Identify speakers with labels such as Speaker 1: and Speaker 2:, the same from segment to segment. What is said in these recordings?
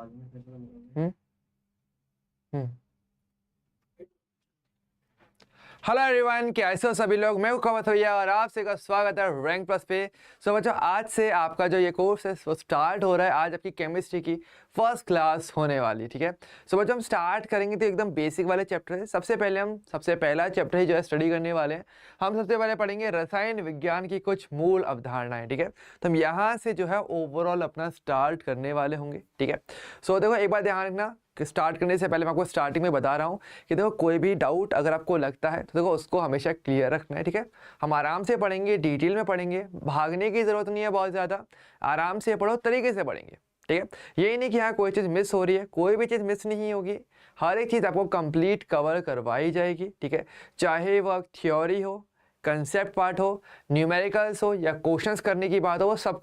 Speaker 1: हम्म हम्म hello everyone, कैसे हो सभी लोग। मैं हूं कवच भैया और आप सभी का स्वागत है रैंक प्लस पे। सो बच्चों, आज से आपका जो ये कोर्स है वो स्टार्ट हो रहा है। आज आपकी केमिस्ट्री की फर्स्ट क्लास होने वाली, ठीक है। सो बच्चों, हम स्टार्ट करेंगे तो एकदम बेसिक वाले चैप्टर है। सबसे पहला चैप्टर ही जो है स्टडी करने वाले हैं। हम सबसे पहले पढ़ेंगे रसायन विज्ञान की कुछ मूल अवधारणाएं, ठीक है। तो हम यहाँ से जो है ओवरऑल अपना स्टार्ट करने वाले होंगे, ठीक है। सो देखो, एक बार ध्यान रखना कि स्टार्ट करने से पहले मैं आपको स्टार्टिंग में बता रहा हूँ कि देखो, कोई भी डाउट अगर आपको लगता है तो देखो उसको हमेशा क्लियर रखना है, ठीक है। हम आराम से पढ़ेंगे, डिटेल में पढ़ेंगे, भागने की ज़रूरत नहीं है बहुत ज़्यादा। आराम से पढ़ो, तरीके से पढ़ेंगे, ठीक है। यही नहीं कि हाँ कोई चीज़ मिस हो रही है, कोई भी चीज़ मिस नहीं होगी। हर एक चीज़ आपको कंप्लीट कवर करवाई जाएगी, ठीक है। चाहे वह थ्योरी हो, कंसेप्ट पार्ट हो, न्यूमेरिकल्स हो या क्वेश्चंस करने की बात हो, वो सब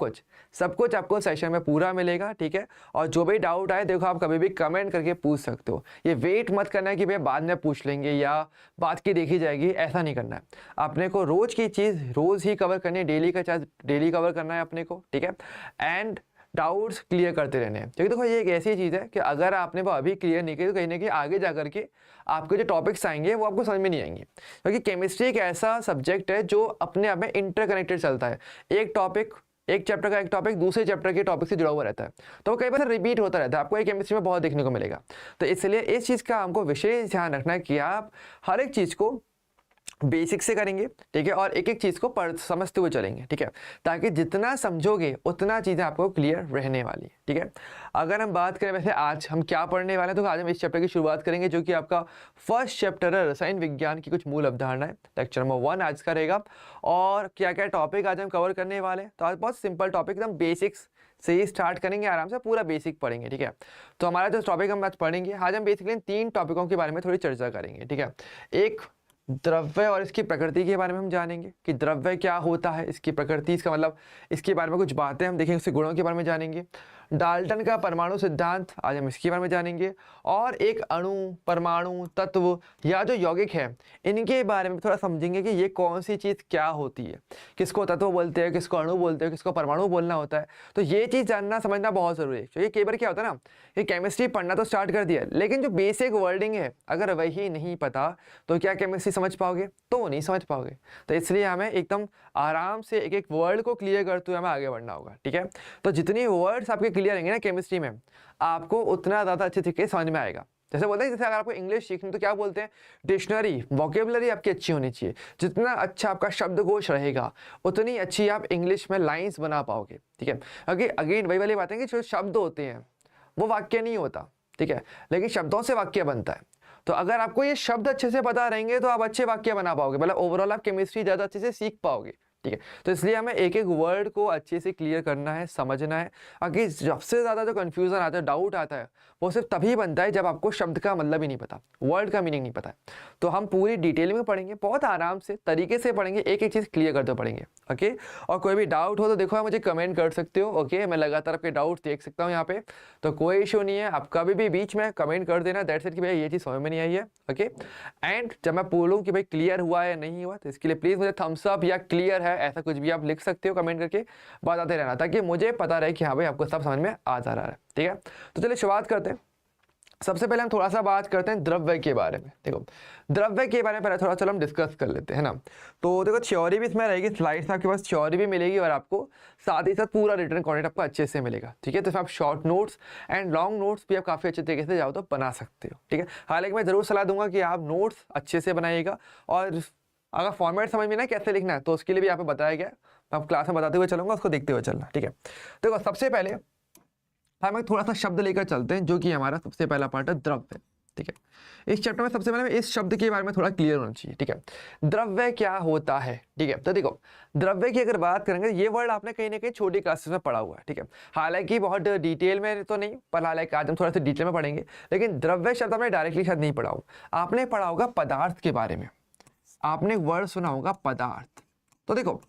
Speaker 1: कुछ आपको सेशन में पूरा मिलेगा, ठीक है। और जो भी डाउट आए देखो, आप कभी भी कमेंट करके पूछ सकते हो। ये वेट मत करना है कि भैया बाद में पूछ लेंगे या बात की देखी जाएगी, ऐसा नहीं करना है। अपने को रोज़ की चीज़ रोज़ ही कवर करनी है, डेली का चार्ज डेली कवर करना है अपने को, ठीक है। एंड डाउट्स क्लियर करते रहने हैं, क्योंकि देखो ये एक ऐसी चीज़ है कि अगर आपने वो अभी क्लियर नहीं की तो कहीं ना कहीं आगे जा करके आपके जो टॉपिक्स आएंगे वो आपको समझ में नहीं आएंगे। क्योंकि केमिस्ट्री एक ऐसा सब्जेक्ट है जो अपने आप में इंटरकनेक्टेड चलता है। एक चैप्टर का एक टॉपिक दूसरे चैप्टर के टॉपिक से जुड़ा हुआ रहता है, तो कई बार रिपीट होता रहता है। आपको एक केमिस्ट्री में बहुत देखने को मिलेगा। तो इसलिए इस चीज़ का हमको विशेष ध्यान रखना है कि आप हर एक चीज़ को बेसिक से करेंगे, ठीक है। और एक एक चीज़ को समझते हुए चलेंगे, ठीक है। ताकि जितना समझोगे उतना चीज़ें आपको क्लियर रहने वाली है, ठीक है। अगर हम बात करें वैसे आज हम क्या पढ़ने वाले हैं, तो आज हम इस चैप्टर की शुरुआत करेंगे जो कि आपका फर्स्ट चैप्टर है, रसायन विज्ञान की कुछ मूल अवधारणाएं। लेक्चर नंबर 1 आज का रहेगा। और क्या क्या टॉपिक आज हम कवर करने वाले हैं, तो आज बहुत सिंपल टॉपिक, एकदम बेसिक्स से ही स्टार्ट करेंगे, आराम से पूरा बेसिक पढ़ेंगे, ठीक है। तो हमारा जो टॉपिक हम आज पढ़ेंगे, आज हम बेसिकली 3 टॉपिकों के बारे में थोड़ी चर्चा करेंगे, ठीक है। एक द्रव्य और इसकी प्रकृति के बारे में हम जानेंगे कि द्रव्य क्या होता है, इसकी प्रकृति, इसका मतलब इसके बारे में कुछ बातें हम देखेंगे, उसके गुणों के बारे में जानेंगे। डाल्टन का परमाणु सिद्धांत, आज हम इसके बारे में जानेंगे। और एक अणु, परमाणु, तत्व या जो यौगिक है, इनके बारे में थोड़ा समझेंगे कि ये कौन सी चीज़ क्या होती है, किसको तत्व बोलते हैं, किसको अणु बोलते हैं, किसको परमाणु बोलना होता है। तो ये चीज़ जानना समझना बहुत ज़रूरी है। क्योंकि कई बार क्या होता है ना, ये केमिस्ट्री पढ़ना तो स्टार्ट कर दिया, लेकिन जो बेसिक वर्डिंग है अगर वही नहीं पता तो क्या केमिस्ट्री समझ पाओगे, तो नहीं समझ पाओगे। तो इसलिए हमें एकदम आराम से एक एक वर्ड को क्लियर करते हुए हमें आगे बढ़ना होगा, ठीक है। तो जितनी वर्ड्स आपके क्लियर रहेंगे ना केमिस्ट्री में, आपको उतना ज़्यादा अच्छे तरीके से समझ में आएगा। जैसे बोलते हैं, जैसे अगर आपको इंग्लिश सीखनी तो क्या बोलते हैं, डिक्शनरी, वोकेबलरी आपकी अच्छी होनी चाहिए। जितना अच्छा आपका शब्दकोश रहेगा उतनी अच्छी आप इंग्लिश में लाइंस बना पाओगे, ठीक है। क्योंकि अगेन वही वाली बात है कि जो शब्द होते हैं वो वाक्य नहीं होता, ठीक है, लेकिन शब्दों से वाक्य बनता है। तो अगर आपको ये शब्द अच्छे से पता रहेंगे तो आप अच्छे वाक्य बना पाओगे, मतलब ओवरऑल आप केमिस्ट्री ज़्यादा अच्छे से सीख पाओगे, ठीक है। तो इसलिए हमें एक एक वर्ड को अच्छे से क्लियर करना है, समझना है। आगे सबसे ज़्यादा जो कन्फ्यूज़न आता है, डाउट आता है, वो सिर्फ तभी बनता है जब आपको शब्द का मतलब ही नहीं पता, वर्ड का मीनिंग नहीं पता है। तो हम पूरी डिटेल में पढ़ेंगे, बहुत आराम से तरीके से पढ़ेंगे, एक एक चीज़ क्लियर करते पढ़ेंगे, ओके। और कोई भी डाउट हो तो देखो आप मुझे कमेंट कर सकते हो, ओके। मैं लगातार आपके डाउट देख सकता हूँ यहाँ पे, तो कोई इशू नहीं है। आप कभी भी बीच में कमेंट कर देना, दैट्स इट, कि भैया ये चीज़ समझ में नहीं आई है, ओके। एंड जब मैं बोलूँ कि भाई क्लियर हुआ है या नहीं हुआ, तो इसके लिए प्लीज़ मुझे थम्स अप या क्लियर है ऐसा कुछ भी आप लिख सकते हो कमेंट करके, बताते रहना, ताकि मुझे पता रहे कि हाँ भाई आपको सब समझ में आ जा रहा है, ठीक है। तो चलिए शुरुआत करते हैं। सबसे पहले हम थोड़ा सा बात करते हैं द्रव्य के बारे में। देखो, द्रव्य के बारे में पहले थोड़ा चलो हम डिस्कस कर लेते हैं ना। तो देखो, थ्योरी भी इसमें रहेगी, स्लाइड्स में आपके पास थ्योरी भी मिलेगी और आपको साथ ही साथ पूरा रिटर्न कंटेंट आपको अच्छे से मिलेगा, ठीक है। तो आप short notes and long notes भी आप काफ़ी अच्छे तरीके से जाओ तो बना सकते हो, ठीक है। हालांकि मैं ज़रूर सलाह दूंगा कि आप नोट्स अच्छे से बनाइएगा, और अगर फॉर्मेट समझ में ना कैसे लिखना है तो उसके लिए भी यहाँ पे बताया गया, मैं क्लास में बताते हुए चलूंगा, उसको देखते हुए चलना, ठीक है। देखो, सबसे पहले हम थोड़ा सा शब्द लेकर चलते हैं जो कि हमारा सबसे पहला पार्ट है द्रव्य, ठीक है। इस चैप्टर में सबसे पहले इस शब्द के बारे में थोड़ा क्लियर होना चाहिए, ठीक है। द्रव्य क्या होता है, ठीक है। तो देखो, द्रव्य की अगर बात करेंगे, ये वर्ड आपने कहीं ना कहीं छोटी क्लासेस में पढ़ा हुआ है, ठीक है। हालांकि बहुत डिटेल में तो नहीं, पर हालांकि आज हम थोड़ा सा डिटेल में पढ़ेंगे, लेकिन द्रव्य शब्द आपने डायरेक्टली शायद नहीं पढ़ा हो। आपने पढ़ा होगा पदार्थ के बारे में, आपने वर्ड सुना होगा पदार्थ। तो देखो,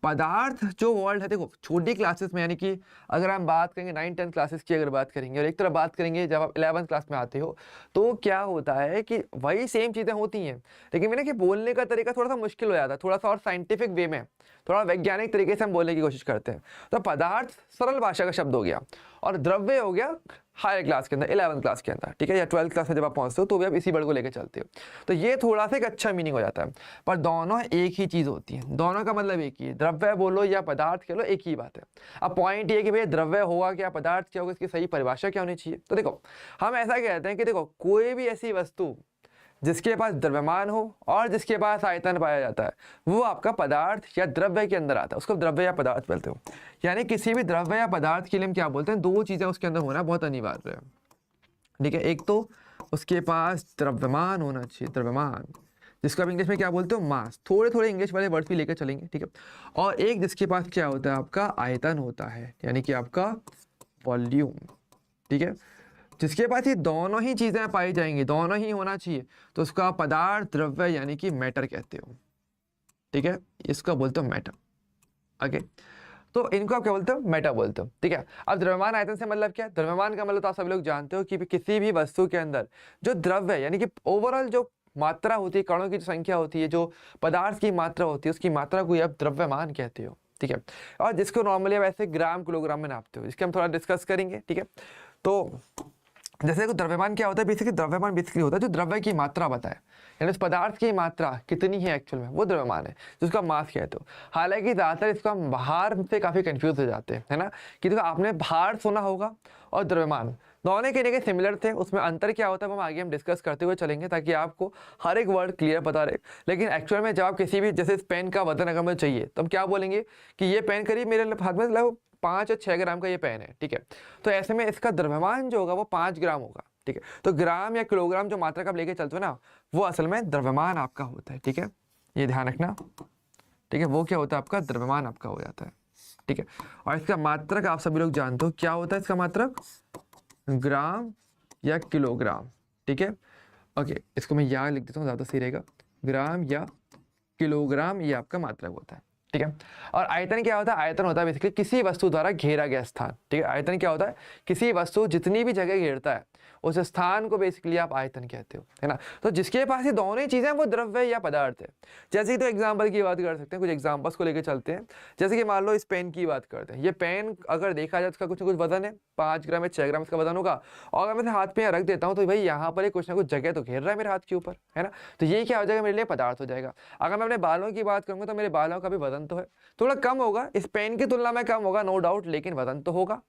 Speaker 1: पदार्थ जो वर्ड है, देखो छोटी क्लासेस में, यानी कि अगर हम बात करेंगे 9-10 क्लासेस की अगर बात करेंगे, और एक तरफ बात करेंगे जब आप 11th क्लास में आते हो, तो क्या होता है कि वही सेम चीज़ें होती हैं, लेकिन मैंने कि बोलने का तरीका थोड़ा सा मुश्किल हो जाता है, थोड़ा सा और साइंटिफिक वे में, थोड़ा वैज्ञानिक तरीके से हम बोलने की कोशिश करते हैं। तो पदार्थ सरल भाषा का शब्द हो गया, और द्रव्य हो गया हायर क्लास के अंदर, 11th क्लास के अंदर, ठीक है, या 12th क्लास में जब आप पहुंचते हो तो भी आप इसी वर्ड को लेकर चलते हो। तो ये थोड़ा सा एक अच्छा मीनिंग हो जाता है, पर दोनों एक ही चीज़ होती है, दोनों का मतलब एक ही है, द्रव्य बोलो या पदार्थ कह लो, एक ही बात है। अब पॉइंट ये कि भैया द्रव्य होगा क्या, पदार्थ क्या होगा, इसकी सही परिभाषा क्या होनी चाहिए। तो देखो हम ऐसा कहते हैं कि देखो कोई भी ऐसी वस्तु जिसके पास द्रव्यमान हो और जिसके पास आयतन पाया जाता है, वो आपका पदार्थ या द्रव्य के अंदर आता है, उसको द्रव्य या पदार्थ बोलते हो। यानी किसी भी द्रव्य या पदार्थ के लिए हम क्या बोलते हैं, दो चीजें उसके अंदर होना बहुत अनिवार्य है, ठीक है। एक तो उसके पास द्रव्यमान होना चाहिए, द्रव्यमान, जिसको आप इंग्लिश में क्या बोलते हो, मास, थोड़े थोड़े इंग्लिश वाले वर्ड भी लेकर चलेंगे, ठीक है। और एक जिसके पास क्या होता है, आपका आयतन होता है, यानी कि आपका वॉल्यूम, ठीक है। जिसके पास ये दोनों ही चीजें पाई जाएंगी, दोनों ही होना चाहिए, तो उसका पदार्थ द्रव्य यानी कि मैटर कहते हो, ठीक है, इसका बोलते हो मैटर। ओके, तो इनको आप क्या बोलते हो, मैटर बोलते हो, ठीक है। अब द्रव्यमान आयतन से मतलब क्या है, द्रव्यमान का मतलब तो आप सभी लोग जानते हो कि किसी भी वस्तु के अंदर जो द्रव्य यानी कि ओवरऑल जो मात्रा होती है, कणों की जो संख्या होती है, जो पदार्थ की मात्रा होती है, उसकी मात्रा को आप द्रव्यमान कहते हो, ठीक है। और जिसको नॉर्मली आप ऐसे ग्राम किलोग्राम में नापते हो, इसके हम थोड़ा डिस्कस करेंगे, ठीक है। तो जैसे द्रव्यमान क्या होता है, बेसिकली द्रव्यमान बेसिकली होता है जो द्रव्य की मात्रा बताए, यानी उस पदार्थ की मात्रा कितनी है एक्चुअल में, वो द्रव्यमान है, जिसका मास कहते हो। हालांकि ज़्यादातर इसको हम भार से काफ़ी कंफ्यूज हो जाते हैं, है ना, कि देखो आपने भार सुना होगा और द्रव्यमान दोनों के जगह सिमिलर थे, उसमें अंतर क्या होता है वो हम आगे हम डिस्कस करते हुए चलेंगे, ताकि आपको हर एक वर्ड क्लियर पता रहे। लेकिन एक्चुअल में जब आप किसी भी, जैसे इस पेन का वजन अगर मुझे चाहिए तो हम क्या बोलेंगे कि ये पेन करीब मेरे हाथ में लगभग 5 या 6 ग्राम का ये पेन है, ठीक है। तो ऐसे में इसका द्रव्यमान जो होगा वो 5 ग्राम होगा, ठीक है। तो ग्राम या किलोग्राम जो मात्रा का आप लेके चलते हो ना, वो असल में द्रव्यमान आपका होता है, ठीक है, ये ध्यान रखना, ठीक है। वो क्या होता है, आपका द्रव्यमान आपका हो जाता है, ठीक है। और इसका मात्रक आप सभी लोग जानते हो क्या होता है, इसका मात्रक ग्राम या किलोग्राम, ठीक है। ओके, इसको मैं यहाँ लिख देता हूँ, ज़्यादा सही रहेगा, ग्राम या किलोग्राम, ये आपका मात्रक होता है, ठीक है। और आयतन क्या होता है, आयतन होता है बेसिकली किसी वस्तु द्वारा घेरा गया स्थान, ठीक है। आयतन क्या होता है, किसी वस्तु जितनी भी जगह घेरता है उस स्थान को बेसिकली आप आयतन कहते हो, है ना। तो जिसके पास ये दोनों ही चीजें वो द्रव्य या पदार्थ है। जैसे कि तो एग्जाम्पल की बात कर सकते हैं, कुछ एग्जाम्पल्स को लेकर चलते हैं। जैसे कि मान लो इस पेन की बात करते हैं, ये पेन अगर देखा जाए उसका कुछ ना कुछ वजन है, 5 ग्राम या 6 ग्राम इसका वजन होगा। और अगर मैं हाथ पे रख देता हूँ तो भाई यहाँ पर कुछ ना कुछ जगह तो घेर रहा है मेरे हाथ के ऊपर, है ना। तो ये क्या हो जाएगा, मेरे लिए पदार्थ हो जाएगा। अगर मैं अपने बालों की बात करूंगा तो मेरे बालों का भी वजन तो है, थोड़ा कम होगा, इस पेन की तुलना में कम होगा नो डाउट, लेकिन वजन तो होगा।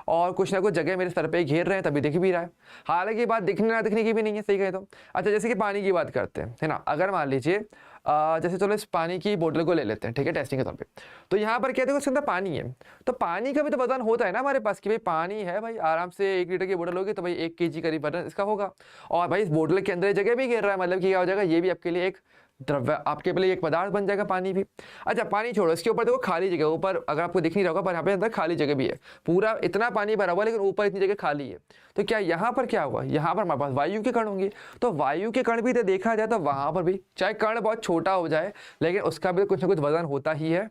Speaker 1: और कुछ ना कुछ जगह मेरे सर पे घेर रहे हैं तभी दिख भी रहा है। हालांकि बात दिखने ना दिखने की भी नहीं है, सही कहे तो। अच्छा, जैसे कि पानी की बात करते हैं, है ना। अगर मान लीजिए जैसे चलो इस पानी की बोतल को ले लेते हैं, ठीक है, टेस्टिंग के तौर पे। तो यहाँ पर क्या देखो इसके अंदर पानी है, तो पानी का भी तो वजन होता है ना हमारे पास, कि भाई पानी है भाई, आराम से 1 लीटर की बोतल होगी तो भाई 1 kg करीब वजन इसका होगा। और भाई इस बोतल के अंदर जगह भी घेर रहा है, मतलब कि क्या हो जाएगा, ये भी आपके लिए एक द्रव्य, आपके लिए एक पदार्थ बन जाएगा पानी भी। अच्छा, पानी छोड़ो, इसके ऊपर देखो खाली जगह, ऊपर अगर आपको दिख नहीं रहा होगा पर यहाँ पे अंदर खाली जगह भी है, पूरा इतना पानी भरा हुआ लेकिन ऊपर इतनी जगह खाली है। तो क्या यहाँ पर क्या हुआ, यहाँ पर हमारे पास वायु के कण होंगे। तो वायु के कण भी तो देखा जाए तो वहां पर भी चाहे कण बहुत छोटा हो जाए लेकिन उसका भी कुछ ना कुछ वजन होता ही है।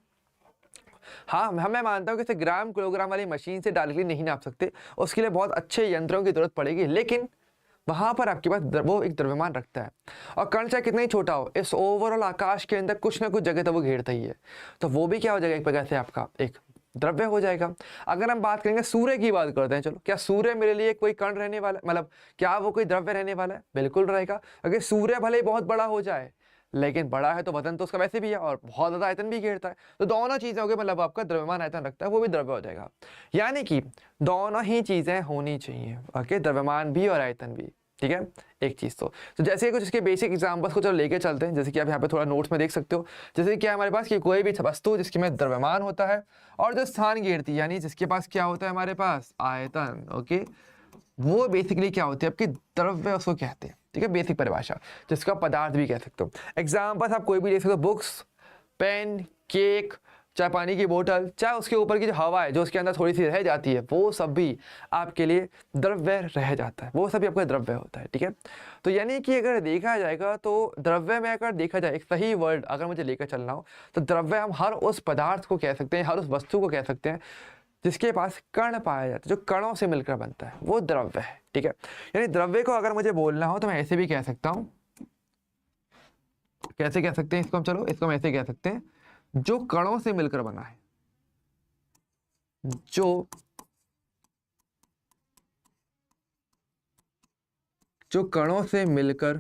Speaker 1: हाँ, मैं मानता हूँ कि ग्राम किलोग्राम वाली मशीन से डायरेक्टली नहीं नाप सकते, उसके लिए बहुत अच्छे यंत्रों की जरूरत पड़ेगी, लेकिन वहां पर आपके पास वो एक द्रव्यमान रखता है। और कण चाहे कितना ही छोटा हो, इस ओवरऑल आकाश के अंदर कुछ ना कुछ जगह तो वो घेरता ही है, तो वो भी क्या हो जाएगा, एक प्रकार से आपका एक द्रव्य हो जाएगा। अगर हम बात करेंगे सूर्य की बात करते हैं, चलो क्या सूर्य मेरे लिए कोई कण रहने वाला, मतलब क्या वो कोई द्रव्य रहने वाला है, बिल्कुल रहेगा। अगर सूर्य भले ही बहुत बड़ा हो जाए लेकिन बड़ा है तो वजन तो उसका वैसे भी है और बहुत ज्यादा आयतन भी घेरता है, तो दोनों चीजें हो गई, मतलब आपका द्रव्यमान आयतन रखता है, वो भी द्रव्य हो जाएगा। यानी कि दोनों ही चीजें होनी चाहिए, ओके, द्रव्यमान भी और आयतन भी, ठीक है, एक चीज। तो जैसे कुछ इसके बेसिक एग्जांपल्स को चलो लेके चलते हैं, जैसे कि आप यहाँ पे थोड़ा नोट्स में देख सकते हो। जैसे क्या हमारे पास कि कोई भी वस्तु जिसके में द्रव्यमान होता है और जो स्थान घेरती है, यानी जिसके पास क्या होता है हमारे पास आयतन, ओके, वो बेसिकली क्या होती है आपकी द्रव्य, उसको कहते हैं, ठीक है, बेसिक परिभाषा, जिसका पदार्थ भी कह सकते हो। एग्जाम्पल्स आप कोई भी देख सकते हो, बुक्स, पेन, केक, चाहे पानी की बोतल, चाहे उसके ऊपर की जो हवा है जो उसके अंदर थोड़ी सी रह जाती है, वो सब भी आपके लिए द्रव्य रह जाता है, वो सभी आपका द्रव्य होता है, ठीक है। तो यानी कि अगर देखा जाएगा तो द्रव्य में अगर देखा जाए एक सही वर्ड अगर मुझे लेकर चलना हो तो द्रव्य हम हर उस पदार्थ को कह सकते हैं, हर उस वस्तु को कह सकते हैं जिसके पास कण पाया जाता है, जो कणों से मिलकर बनता है, वो द्रव्य है, ठीक है। यानी द्रव्य को अगर मुझे बोलना हो तो मैं ऐसे भी कह सकता हूं, कैसे कह सकते हैं इसको हम, चलो इसको हम ऐसे कह सकते हैं, जो कणों से मिलकर बना है, जो जो कणों से मिलकर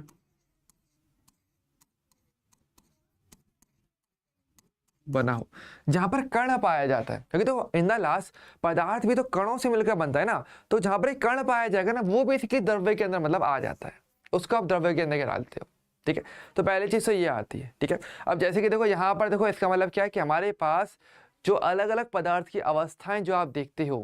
Speaker 1: बना हो, जहां पर कण पाया जाता है, क्योंकि तो इन द लास्ट पदार्थ भी तो कणों से मिलकर बनता है ना, तो जहां पर एक कण पाया जाएगा ना, वो बेसिकली द्रव्य के अंदर मतलब आ जाता है, उसको आप द्रव्य के अंदर डालते हो। ठीक है, तो पहली चीज तो ये आती है। ठीक है, अब जैसे कि देखो यहाँ पर देखो, इसका मतलब क्या है कि हमारे पास जो अलग अलग पदार्थ की अवस्थाएं जो आप देखते हो,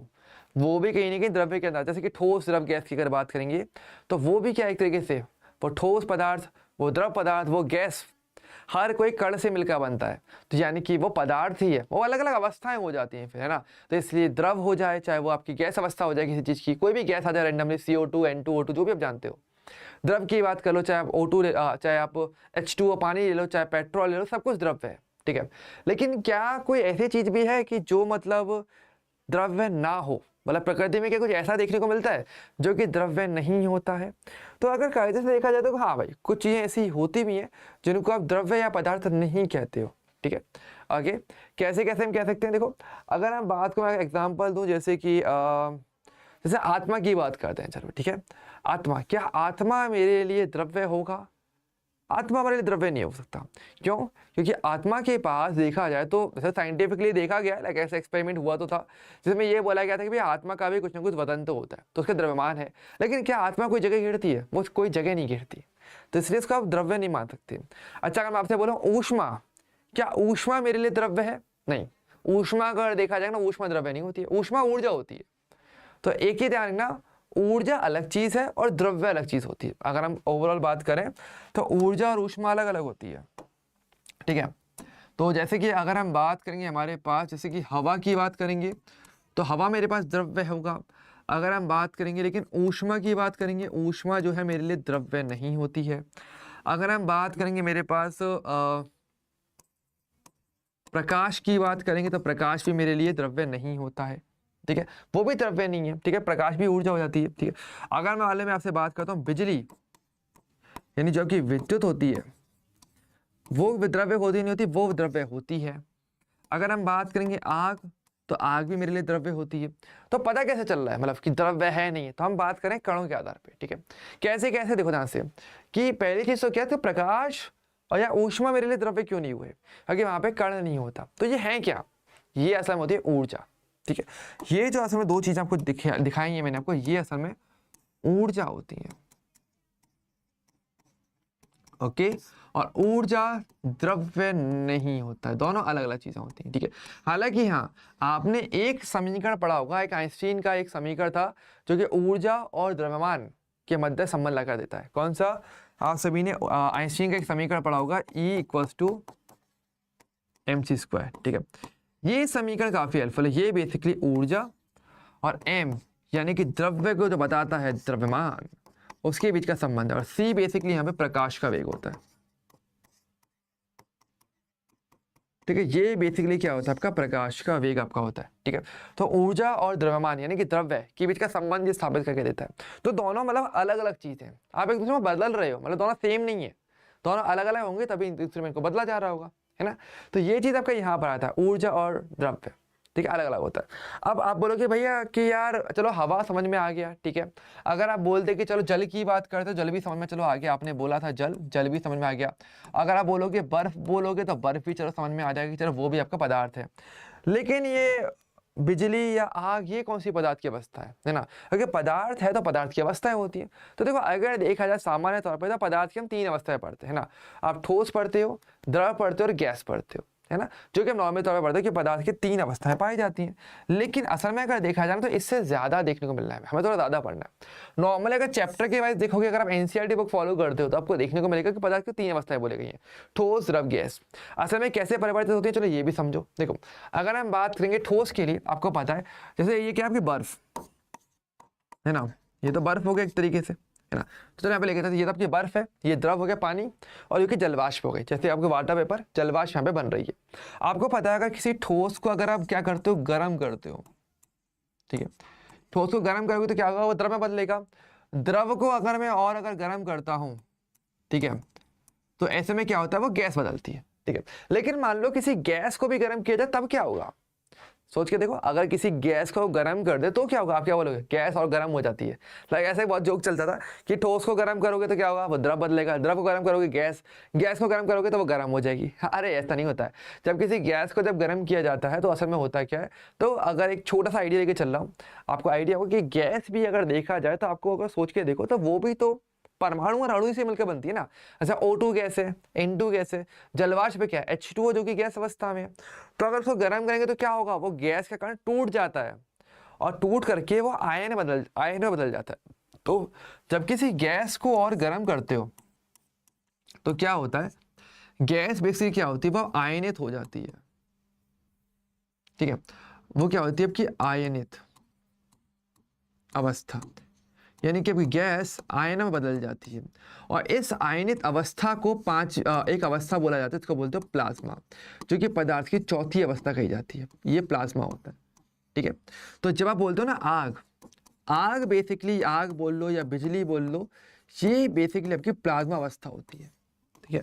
Speaker 1: वो भी कहीं ना कहीं द्रव्य के अंदर, जैसे कि ठोस द्रव गैस की अगर बात करेंगे तो वो भी क्या एक तरीके से, वो ठोस पदार्थ, वो द्रव पदार्थ, वो गैस, हर कोई कण से मिलकर बनता है, तो यानी कि वो पदार्थ ही है, वो अलग अलग अवस्थाएं हो जाती हैं फिर, है ना। तो इसलिए द्रव हो जाए, चाहे वो आपकी गैस अवस्था हो जाए किसी चीज़ की, कोई भी गैस आ जाए रैंडमली, CO2 N2 O2 जो भी आप जानते हो, द्रव की बात कर लो, चाहे आप O2 चाहे आप H2O पानी ले लो, चाहे पेट्रोल ले लो, सब कुछ द्रव्य है। ठीक है, लेकिन क्या कोई ऐसी चीज़ भी है कि जो मतलब द्रव्य ना हो, मतलब प्रकृति में क्या कुछ ऐसा देखने को मिलता है जो कि द्रव्य नहीं होता है? तो अगर कायदे से देखा जाए तो हाँ भाई, कुछ चीज़ें ऐसी होती भी हैं जिनको आप द्रव्य या पदार्थ नहीं कहते हो। ठीक है, आगे कैसे कैसे हम कह सकते हैं, देखो अगर हम बात को मैं एग्जांपल दूं, जैसे कि जैसे आत्मा की बात करते हैं, चलो ठीक है, आत्मा, क्या आत्मा मेरे लिए द्रव्य होगा? आत्मा हमारे लिए द्रव्य नहीं हो सकता। क्यों? क्योंकि आत्मा के पास देखा जाए तो जैसे साइंटिफिकली देखा गया, लाइक ऐसा एक्सपेरिमेंट हुआ तो था जिसमें ये बोला गया था कि भाई आत्मा का भी कुछ ना कुछ वतन तो होता है, तो उसका द्रव्यमान है, लेकिन क्या आत्मा कोई जगह घेरती है? वो कोई जगह नहीं घेरती, तो इसलिए उसको आप द्रव्य नहीं मान सकते। अच्छा, अगर मैं आपसे बोला ऊष्मा, क्या ऊष्मा मेरे लिए द्रव्य है? नहीं, ऊष्मा अगर देखा जाए ना, ऊष्मा द्रव्य नहीं होती है, ऊष्मा ऊर्जा होती है। तो एक ही ध्यान रखना, ऊर्जा अलग चीज है और द्रव्य अलग चीज होती है। अगर हम ओवरऑल बात करें तो ऊर्जा और ऊष्मा अलग अलग होती है। ठीक है, तो जैसे कि अगर हम बात करेंगे हमारे पास, जैसे कि हवा की बात करेंगे तो हवा मेरे पास द्रव्य होगा। अगर हम बात करेंगे, लेकिन ऊष्मा की बात करेंगे, ऊष्मा जो है मेरे लिए द्रव्य नहीं होती है। अगर हम बात करेंगे मेरे पास प्रकाश की बात करेंगे तो प्रकाश भी मेरे लिए द्रव्य नहीं होता है। ठीक है, वो भी द्रव्य नहीं है। ठीक है, प्रकाश भी ऊर्जा हो जाती है। ठीक है, अगर मैं वाले में आपसे बात करता हूँ बिजली, यानी जो कि विद्युत होती है, वो द्रव्य होती नहीं होती, वो द्रव्य होती है। अगर हम बात करेंगे आग, तो आग भी मेरे लिए द्रव्य होती है। तो पता कैसे चल रहा है मतलब कि द्रव्य है नहीं है? तो हम बात करें कणों के आधार पे। ठीक है, कैसे कैसे देखो ध्यान से, कि पहली चीज तो क्या, तो प्रकाश और या ऊष्मा मेरे लिए द्रव्य क्यों नहीं हुए? क्योंकि वहां पे कण नहीं होता। तो ये है क्या? ये असल में होती है ऊर्जा। ठीक है, ये जो असल में दो चीजें आपको दिखाई है मैंने आपको, ये असल में ऊर्जा होती है। ओके, और ऊर्जा द्रव्य नहीं होता है, दोनों अलग अलग चीजें होती हैं। ठीक है, हालांकि हाँ, आपने एक समीकरण पढ़ा होगा, एक आइंस्टीन का एक समीकरण था जो कि ऊर्जा और द्रव्यमान के मध्य संबंध लगा देता है। कौन सा? आप सभी ने आइंस्टीन का एक समीकरण पढ़ा होगा, E = mc²। ठीक है, ये समीकरण काफी हेल्पफुल है। ये बेसिकली ऊर्जा और m यानी कि द्रव्य को जो बताता है, द्रव्यमान, उसके बीच का संबंध है। और c बेसिकली यहाँ पे प्रकाश का वेग होता है। ठीक है, ये बेसिकली क्या होता है आपका, प्रकाश का वेग आपका होता है। ठीक है, तो ऊर्जा और द्रव्यमान यानी कि द्रव्य के बीच का संबंध स्थापित करके देता है। तो दोनों मतलब अलग अलग चीजें हैं, आप एक दूसरे में बदल रहे हो, मतलब दोनों सेम नहीं है, दोनों अलग अलग होंगे तभी इंस्ट्रूमेंट को बदला जा रहा होगा, है ना। तो ये चीज आपका यहाँ पर आता है, ऊर्जा और द्रव्य। ठीक है, अलग अलग होता है। अब आप बोलोगे भैया कि यार चलो हवा समझ में आ गया, ठीक है, अगर आप बोलते कि चलो जल की बात करते हो, जल भी समझ में चलो आ गया, आपने बोला था जल, जल भी समझ में आ गया। अगर आप बोलोगे बर्फ, बोलोगे तो बर्फ भी चलो समझ में आ जाएगी, चलो वो भी आपका पदार्थ है। लेकिन ये बिजली या आग, ये कौन सी पदार्थ की अवस्था है ना? अगर पदार्थ है तो पदार्थ की अवस्थाएं होती हैं। तो देखो अगर देखा जाए सामान्य तौर पर तो पदार्थ की हम 3 अवस्थाएं पढ़ते हैं ना, आप ठोस पढ़ते हो, द्रव पढ़ते हो और गैस पढ़ते हो, है ना, जो कि हम नॉर्मल तौर पर पढ़ते हैं कि पदार्थ की 3 अवस्थाएं पाई जाती हैं। लेकिन असल में अगर देखा जाए तो इससे ज्यादा देखने को मिल रहा है, हमें थोड़ा ज्यादा पढ़ना है। नॉर्मल अगर चैप्टर के वाइज देखोगे, अगर आप एनसीईआरटी बुक फॉलो करते हो तो आपको देखने को मिलेगा कि पदार्थ की 3 अवस्थाएं बोली गई हैं, ठोस, द्रव, गैस। असल में कैसे परिवर्तित होती है, चलो ये भी समझो। देखो अगर हम बात करेंगे ठोस के लिए, आपको पता है जैसे ये क्या आपकी बर्फ है ना, ये तो बर्फ हो गया एक तरीके से, है ना। तो चलो यहाँ पे लेके चलते हैं, ये तो आपकी बर्फ है, ये द्रव हो गया पानी, और ये की जलवाष्प हो गई, जैसे आपके वाटर पेपर जलवाष्प यहाँ पे बन रही है। आपको पता है अगर किसी ठोस को अगर आप क्या करते हो, गर्म करते हो, ठीक है, ठोस को गर्म करोगे तो क्या होगा, वो द्रव में बदलेगा। द्रव को अगर मैं और अगर गर्म करता हूँ, ठीक है, तो ऐसे में क्या होता है, वो गैस बदलती है। ठीक है, लेकिन मान लो किसी गैस को भी गर्म किया जाए तब क्या होगा, सोच के देखो, अगर किसी गैस को गर्म कर दे तो क्या होगा, आप क्या बोलोगे, गैस और गर्म हो जाती है। लाइक ऐसा बहुत जोक चलता था कि ठोस को गर्म करोगे तो क्या होगा, वो द्रव बदलेगा, द्रव को गर्म करोगे गैस, गैस को गर्म करोगे तो वो गर्म हो जाएगी। अरे ऐसा नहीं होता है। जब किसी गैस को जब गर्म किया जाता है तो असल में होता क्या है, तो अगर एक छोटा सा आइडिया लेके चल रहा हूँ, आपको आइडिया होगा कि गैस भी अगर देखा जाए तो आपको अगर सोच के देखो तो वो भी तो परमाणु और अणु से मिलकर बनती है ना। ऐसा O2 गैस है, N2 गैस है, जलवाष्प क्या है, H2O जो कि गैस अवस्था में है। तो अगर उसको गर्म करेंगे तो क्या होगा, वो गैस के कारण टूट जाता है और टूट करके वो आयन में बदल जाता है। तो जब किसी गैस को और गर्म करते हो तो क्या होता है, गैस बेसिकली क्या होती है, वो आयनित हो जाती है। ठीक है, वो क्या होती है आपकी आयनित अवस्था, यानी कि अभी गैस आयन में बदल जाती है। और इस आयनित अवस्था को एक अवस्था बोला जाता है, इसको बोलते हो प्लाज्मा, जो कि पदार्थ की चौथी अवस्था कही जाती है, ये प्लाज्मा होता है। ठीक है, तो जब आप बोलते हो ना आग, आग बेसिकली, आग बोल लो या बिजली बोल लो, ये बेसिकली आपकी प्लाज्मा अवस्था होती है। ठीक है,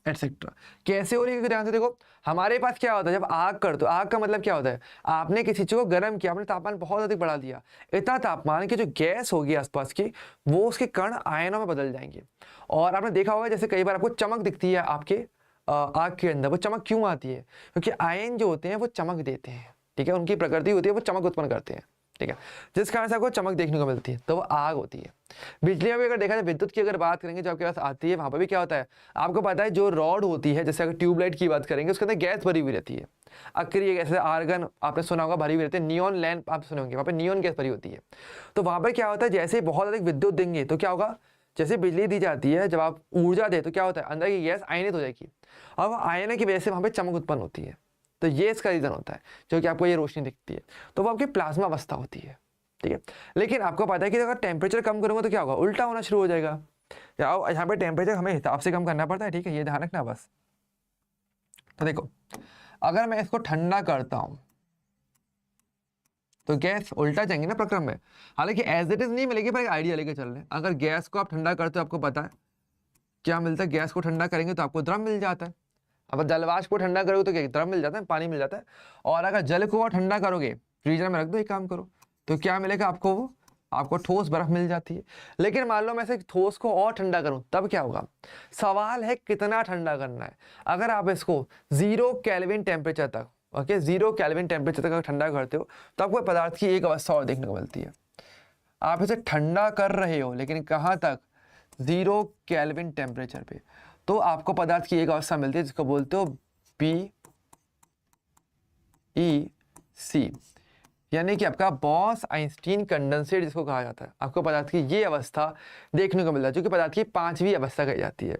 Speaker 1: एटसेट्रा। कैसे हो रही है ध्यान से देखो, हमारे पास क्या होता है जब आग कर दो, आग का मतलब क्या होता है, आपने किसी चीज को गर्म किया, आपने तापमान बहुत अधिक बढ़ा दिया, इतना तापमान कि जो गैस होगी आसपास की वो उसके कण आयनों में बदल जाएंगे। और आपने देखा होगा जैसे कई बार आपको चमक दिखती है आपके आग के अंदर, वो चमक क्यों आती है, क्योंकि आयन जो होते हैं वो चमक देते हैं। ठीक है, उनकी प्रकृति होती है, वो चमक उत्पन्न करते हैं। ठीक है, जिस कारण से आपको चमक देखने को मिलती है, तो वो आग होती है। बिजली में भी अगर देखा जाए, विद्युत की अगर बात करेंगे जो आपके पास आती है, वहां पर भी क्या होता है, आपको पता है जो रॉड होती है, जैसे अगर ट्यूबलाइट की बात करेंगे उसके अंदर गैस भरी हुई रहती है, अक्रिय गैस, आर्गन आपने सुना होगा भरी हुई रहती है, नियॉन लैंप आप सुने होंगे, वहां पर नियॉन गैस भरी होती है। तो वहां पर क्या होता है, जैसे बहुत अधिक विद्युत देंगे तो क्या होगा, जैसे बिजली दी जाती है, जब आप ऊर्जा दे तो क्या होता है, अंदर की गैस आयनित हो जाएगी और वह आयन की वजह से वहां पर चमक उत्पन्न होती है। तो ये इसका रीजन होता है, जो कि आपको ये रोशनी दिखती है, तो वो आपकी प्लाज्मा अवस्था होती है। ठीक है, लेकिन आपको पता है कि अगर टेम्परेचर कम करूंगा तो क्या होगा, उल्टा होना शुरू हो जाएगा। यहाँ पे टेम्परेचर हमें हिसाब से कम करना पड़ता है। ठीक है, ये ध्यान रखना बस। तो देखो, अगर मैं इसको ठंडा करता हूं तो गैस उल्टा जाएंगे ना प्रक्रम में, हालांकि एज इट इज नहीं मिलेगी, पर एक आइडिया लेके चल रहे हैं। अगर गैस को आप ठंडा करते हो, आपको पता है क्या मिलता है, गैस को ठंडा करेंगे तो आपको द्रव मिल जाता है। अब जलवाष्प को ठंडा करोगे तो क्या, द्रव मिल जाता है, पानी मिल जाता है। और अगर जल को ठंडा करोगे, फ्रीजर में रख दो, एक काम करो, तो क्या मिलेगा आपको, वो आपको ठोस बर्फ मिल जाती है। लेकिन मान लो मैं से ठोस को और ठंडा करूं, तब क्या होगा, सवाल है कितना ठंडा करना है। अगर आप इसको 0 केल्विन टेम्परेचर तक, ओके 0 केल्विन टेम्परेचर तक अगर ठंडा करते हो तो आपको पदार्थ की एक अवस्था और देखने को मिलती है। आप इसे ठंडा कर रहे हो लेकिन कहाँ तक, 0 केल्विन टेम्परेचर पे, तो आपको पदार्थ की एक अवस्था मिलती है जिसको बोलते हो BEC, यानी कि आपका बॉस आइंस्टीन कंडेंसेट जिसको कहा जाता है। आपको पदार्थ की ये अवस्था देखने को मिलता है, जो कि पदार्थ की 5वीं अवस्था कही जाती है।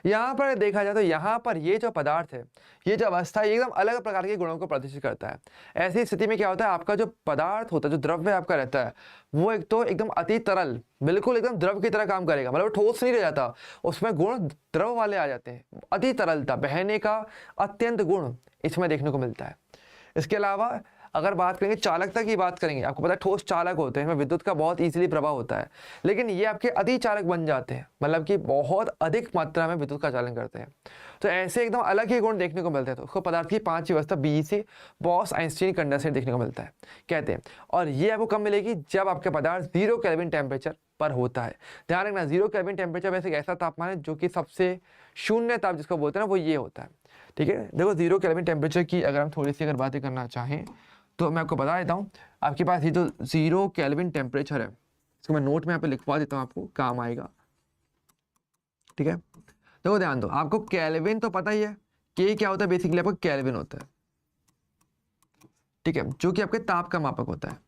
Speaker 1: यहाँ पर देखा जाए तो यहाँ पर ये जो पदार्थ है, ये जो अवस्था है, एकदम अलग प्रकार के गुणों को प्रदर्शित करता है। ऐसी स्थिति में क्या होता है, आपका जो पदार्थ होता है, जो द्रव्य आपका रहता है, वो एक तो एकदम अति तरल, बिल्कुल एकदम द्रव की तरह काम करेगा, मतलब ठोस नहीं रह जाता, उसमें गुण द्रव वाले आ जाते हैं। अति तरलता, बहने का अत्यंत गुण इसमें देखने को मिलता है। इसके अलावा अगर बात करेंगे चालकता की बात करेंगे, आपको पता है ठोस चालक होते हैं, इसमें विद्युत का बहुत इजीली प्रभाव होता है, लेकिन ये आपके अति चालक बन जाते हैं, मतलब कि बहुत अधिक मात्रा में विद्युत का चालन करते हैं। तो ऐसे एकदम अलग ही गुण देखने को मिलते हैं। तो उसको पदार्थ की 5वीं अवस्था BEC, बॉस आइंस्टीन कंडेंसेट देखने को मिलता है कहते हैं। और ये आपको कब मिलेगी, जब आपका पदार्थ 0 केल्विन टेम्परेचर पर होता है। ध्यान रखना, 0 केल्विन टेम्परेचर वैसे ऐसा तापमान है जो कि सबसे शून्य ताप जिसको बोलते हैं ना, वो ये होता है। ठीक है, देखो 0 केल्विन टेम्परेचर की अगर हम थोड़ी सी अगर बातें करना चाहें तो मैं आपको बता देता हूँ, आपके पास ये जो 0 केल्विन टेम्परेचर है, इसको मैं नोट में यहाँ पे लिखवा देता हूँ, आपको काम आएगा। ठीक है, देखो ध्यान दो, आपको केल्विन तो पता ही है, के क्या होता है, बेसिकली आपका केल्विन होता है। ठीक है, जो कि आपके ताप का मापक होता है।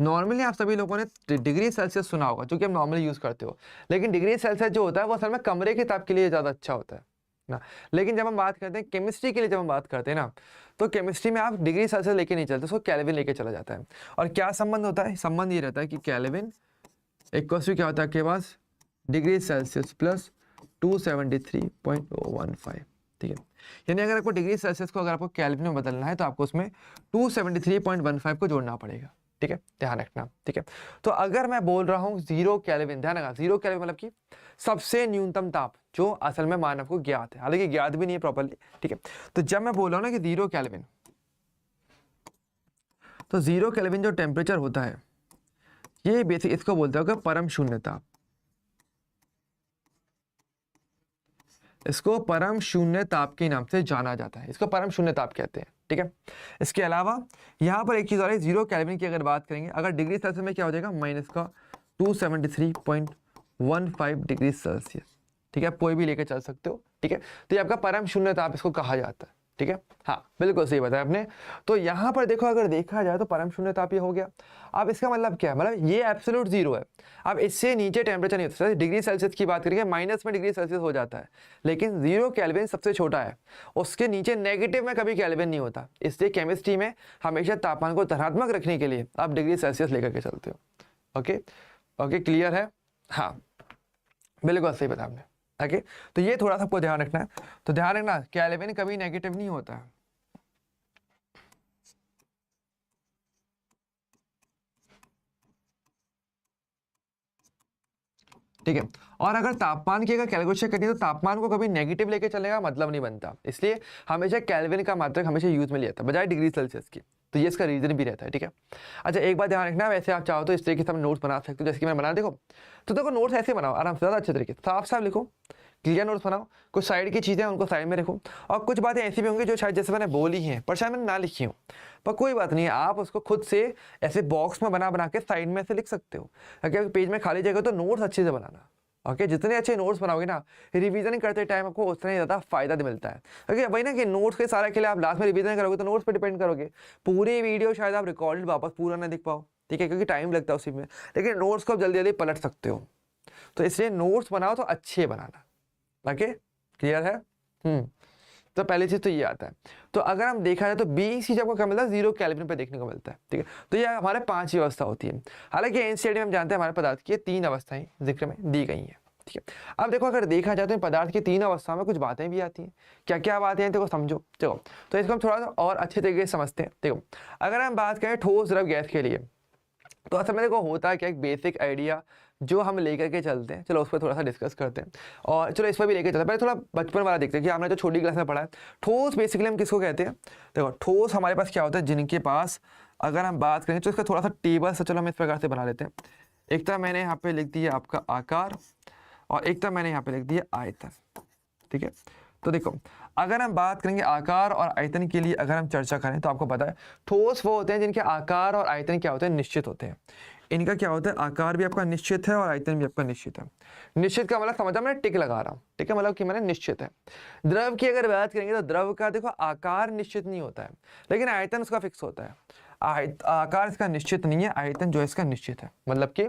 Speaker 1: नॉर्मली आप सभी लोगों ने डिग्री सेल्सियस सुना होगा, जो कि हम नॉर्मली यूज करते हो, लेकिन डिग्री सेल्सियस जो होता है वो असल में कमरे के ताप के लिए ज्यादा अच्छा होता है ना। लेकिन जब हम बात करते हैं केमिस्ट्री के लिए, जब हम बात करते हैं ना, तो केमिस्ट्री में आप डिग्री सेल्सियस लेके नहीं चलते, उसको केल्विन लेके चला जाता है। और क्या संबंध होता है, संबंध ये रहता है कि केल्विन इक्वल्स टू क्या होता है आपके पास, डिग्री सेल्सियस प्लस 273.15। ठीक है, यानी अगर आपको डिग्री सेल्सियस को अगर आपको केल्विन में बदलना है तो आपको उसमें 273.15 को जोड़ना पड़ेगा। ठीक है, ध्यान रखना। ठीक है, तो अगर मैं बोल रहा हूँ 0 केल्विन, ध्यान रखना 0 केल्विन मतलब कि सबसे न्यूनतम ताप जो असल में मानव को ज्ञात है, हालांकि ज्ञात भी नहीं है प्रॉपर्ली। ठीक है, तो जब मैं बोल रहा हूँ ना कि 0 केल्विन, तो 0 केल्विन जो टेम्परेचर होता है ये बेसिक इसको बोलते हैं परम शून्य ताप। इसको परम शून्य ताप के नाम से जाना जाता है, इसको परम शून्य ताप कहते हैं, ठीक है। इसके अलावा यहाँ पर एक चीज और है, 0 केल्विन की अगर बात करेंगे, अगर डिग्री सेल्सियस में क्या हो जाएगा माइनस का 273.15 डिग्री सेल्सियस, ठीक है। आप कोई भी लेकर चल सकते हो, ठीक है। तो ये आपका परम शून्य ताप इसको कहा जाता है, ठीक है। हाँ बिल्कुल सही बताया आपने। तो यहाँ पर देखो अगर देखा जाए तो परम शून्य ताप ये हो गया। अब इसका मतलब क्या है, मतलब ये एब्सोल्यूट जीरो है। अब इससे नीचे टेम्परेचर नहीं होता। डिग्री सेल्सियस की बात करेंगे माइनस में डिग्री सेल्सियस हो जाता है, लेकिन 0 केल्विन सबसे छोटा है, उसके नीचे नेगेटिव में कभी केल्विन नहीं होता। इसलिए केमिस्ट्री में हमेशा तापमान को धनात्मक रखने के लिए आप डिग्री सेल्सियस लेकर के चलते हो। ओके ओके, क्लियर है? हाँ बिल्कुल सही बताया आपने। ओके तो ये थोड़ा सा आपको ध्यान रखना है। तो ध्यान रखना केल्विन कभी नेगेटिव नहीं होता है, ठीक है। और अगर तापमान की अगर कैलकुलेशन करनी है तो तापमान को कभी नेगेटिव लेके चलने का मतलब नहीं बनता, इसलिए हमेशा केल्विन का मात्रक हमेशा यूज में लिया जाता है बजाय डिग्री सेल्सियस की। तो ये इसका रीजन भी रहता है, ठीक है। अच्छा एक बात ध्यान रखना, वैसे आप चाहो तो इस तरीके से हम नोट्स बना सकते हो जैसे कि मैंने बना, देखो तो देखो नोट्स ऐसे बनाओ आराम से, ज़्यादा अच्छे तरीके से साफ साफ लिखो, क्लियर नोट्स बनाओ। कुछ साइड की चीज़ें उनको साइड में रखो, और कुछ बातें ऐसी भी होंगी जो शायद जैसे मैंने बोली हैं पर शायद मैंने ना लिखी हूँ, पर कोई बात नहीं है, आप उसको खुद से ऐसे बॉक्स में बना बना के साइड में से लिख सकते हो, ताकि पेज में खाली जगह तो नोट्स अच्छे से बनाना। ओके जितने अच्छे नोट्स बनाओगे ना रिवीजन करते टाइम आपको उतना ही ज़्यादा फायदा मिलता है। ओके वही ना कि नोट्स के सारा खेल आप लास्ट में रिवीजन करोगे तो नोट्स पे डिपेंड करोगे, पूरी वीडियो शायद आप रिकॉर्डेड वापस पूरा ना देख पाओ, ठीक है, क्योंकि टाइम लगता है उसी में, लेकिन नोट्स को आप जल्दी जल्दी पलट सकते हो। तो इसलिए नोट्स बनाओ तो अच्छे बनाना। ओके क्लियर है? तो पहली चीज तो ये आता है। तो अगर हम देखा जाए तो बी चीज आपको क्या मिलता है, 0 केल्विन पे देखने को मिलता है, ठीक है। तो ये हमारे 5 ही अवस्था होती है। हालांकि एनसीईआरटी में हम जानते हैं हमारे पदार्थ की 3 अवस्थाएं जिक्र में दी गई हैं, ठीक है। अब देखो अगर देखा जाए तो पदार्थ की 3 अवस्थाओं में कुछ बातें भी आती हैं। क्या क्या बातें हैं देखो समझो, देखो तो इसको हम थोड़ा सा और अच्छे तरीके से समझते हैं। देखो अगर हम बात करें ठोस द्रव गैस के लिए, तो असल में देखो होता है क्या, एक बेसिक आइडिया जो हम लेकर के चलते हैं, चलो उस पर थोड़ा सा डिस्कस करते हैं, और चलो इस पर भी लेकर चलते हैं। पहले थोड़ा बचपन वाला देखते हैं कि आपने जो छोटी क्लास में पढ़ा है। ठोस बेसिकली हम किसको कहते हैं, देखो ठोस हमारे पास क्या होता है, जिनके पास अगर हम बात करें तो इसका थोड़ा सा टेबल से चलो हम इस प्रकार से बना लेते हैं। एक तरह मैंने यहाँ पे लिख दिया आपका आकार, और एक तरह मैंने यहाँ पे लिख दिया आयतन, ठीक है। तो देखो अगर हम बात करेंगे आकार और आयतन के लिए अगर हम चर्चा करें तो आपको पता है ठोस वो होते हैं जिनके आकार और आयतन क्या होते हैं, निश्चित होते हैं। इनका क्या होता है, आकार भी आपका निश्चित है और आयतन भी आपका निश्चित है। निश्चित का मतलब समझा, मैंने टिक लगा रहा हूँ, ठीक है, मतलब कि मैंने निश्चित है। द्रव की अगर बात करेंगे तो द्रव का देखो आकार निश्चित नहीं होता है, लेकिन आयतन उसका फिक्स होता है। आकार इसका निश्चित नहीं है, आयतन जो है इसका निश्चित है। मतलब कि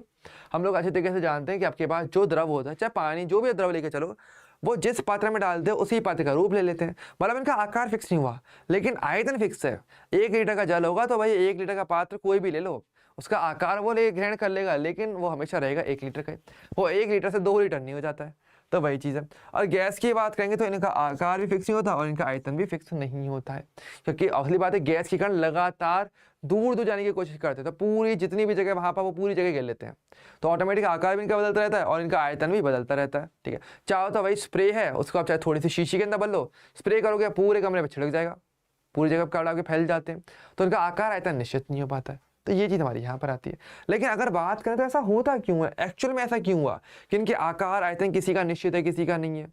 Speaker 1: हम लोग अच्छे तरीके से जानते हैं कि आपके पास जो द्रव होता है, चाहे पानी जो भी द्रव लेके चलो, वो जिस पात्र में डालते हैं उसी पात्र का रूप ले लेते हैं। मतलब इनका आकार फिक्स नहीं हुआ, लेकिन आयतन फिक्स है। 1 लीटर का जल होगा तो भाई 1 लीटर का पात्र कोई भी ले लो, उसका आकार वो ले ग्रहण कर लेगा, लेकिन वो हमेशा रहेगा 1 लीटर का। वो 1 लीटर से 2 लीटर नहीं हो जाता है, तो वही चीज़ है। और गैस की बात करेंगे तो इनका आकार भी फिक्स नहीं होता और इनका आयतन भी फिक्स नहीं होता है, क्योंकि असली बात है गैस के कण लगातार दूर दूर जाने की कोशिश करते हैं, तो पूरी जितनी भी जगह वहाँ पर वो पूरी जगह घेर लेते हैं, तो ऑटोमेटिक आकार भी इनका बदलता रहता है और इनका आयतन भी बदलता रहता है, ठीक है। चाहो तो वही स्प्रे है, उसको आप चाहे थोड़ी सी शीशी के अंदर बदल लो, स्प्रे करोगे पूरे कमरे में छिड़क जाएगा, पूरी जगह कार्बन डाइऑक्साइड फैल जाते हैं, तो इनका आकार आयतन निश्चित नहीं हो पाता है। तो ये चीज़ हमारी यहाँ पर आती है। लेकिन अगर बात करें तो ऐसा होता क्यों है, एक्चुअल में ऐसा क्यों हुआ कि इनके आकार आयतन किसी का निश्चित है किसी का नहीं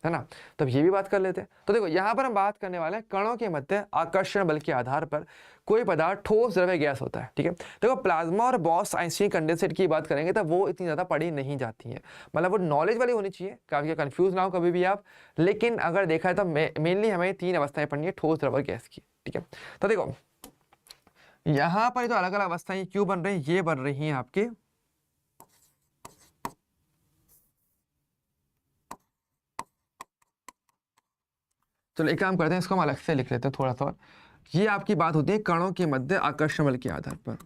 Speaker 1: है ना। तो ये भी बात कर लेते हैं। तो देखो यहाँ पर हम बात करने वाले हैं कणों के मध्य आकर्षण बल के आधार पर कोई पदार्थ ठोस द्रव्य गैस होता है, ठीक है। देखो प्लाज्मा और बॉस आइंस्टीन कंडेंसेट की बात करेंगे तो वो इतनी ज़्यादा पढ़ी नहीं जाती है, मतलब वो नॉलेज वाली होनी चाहिए, काफ़ी कंफ्यूज ना हो कभी भी आप। लेकिन अगर देखा है तो मेनली हमें 3 अवस्थाएं पढ़नी है ठोस द्रव्य गैस की, ठीक है। तो देखो यहाँ पर जो अलग अलग अवस्थाएं क्यों बन रही हैं, ये बन रही हैं आपके चलो एक काम करते हैं, इसको हम अलग से लिख लेते हैं थोड़ा सा। ये आपकी बात होती है कणों के मध्य आकर्षण बल के आधार पर।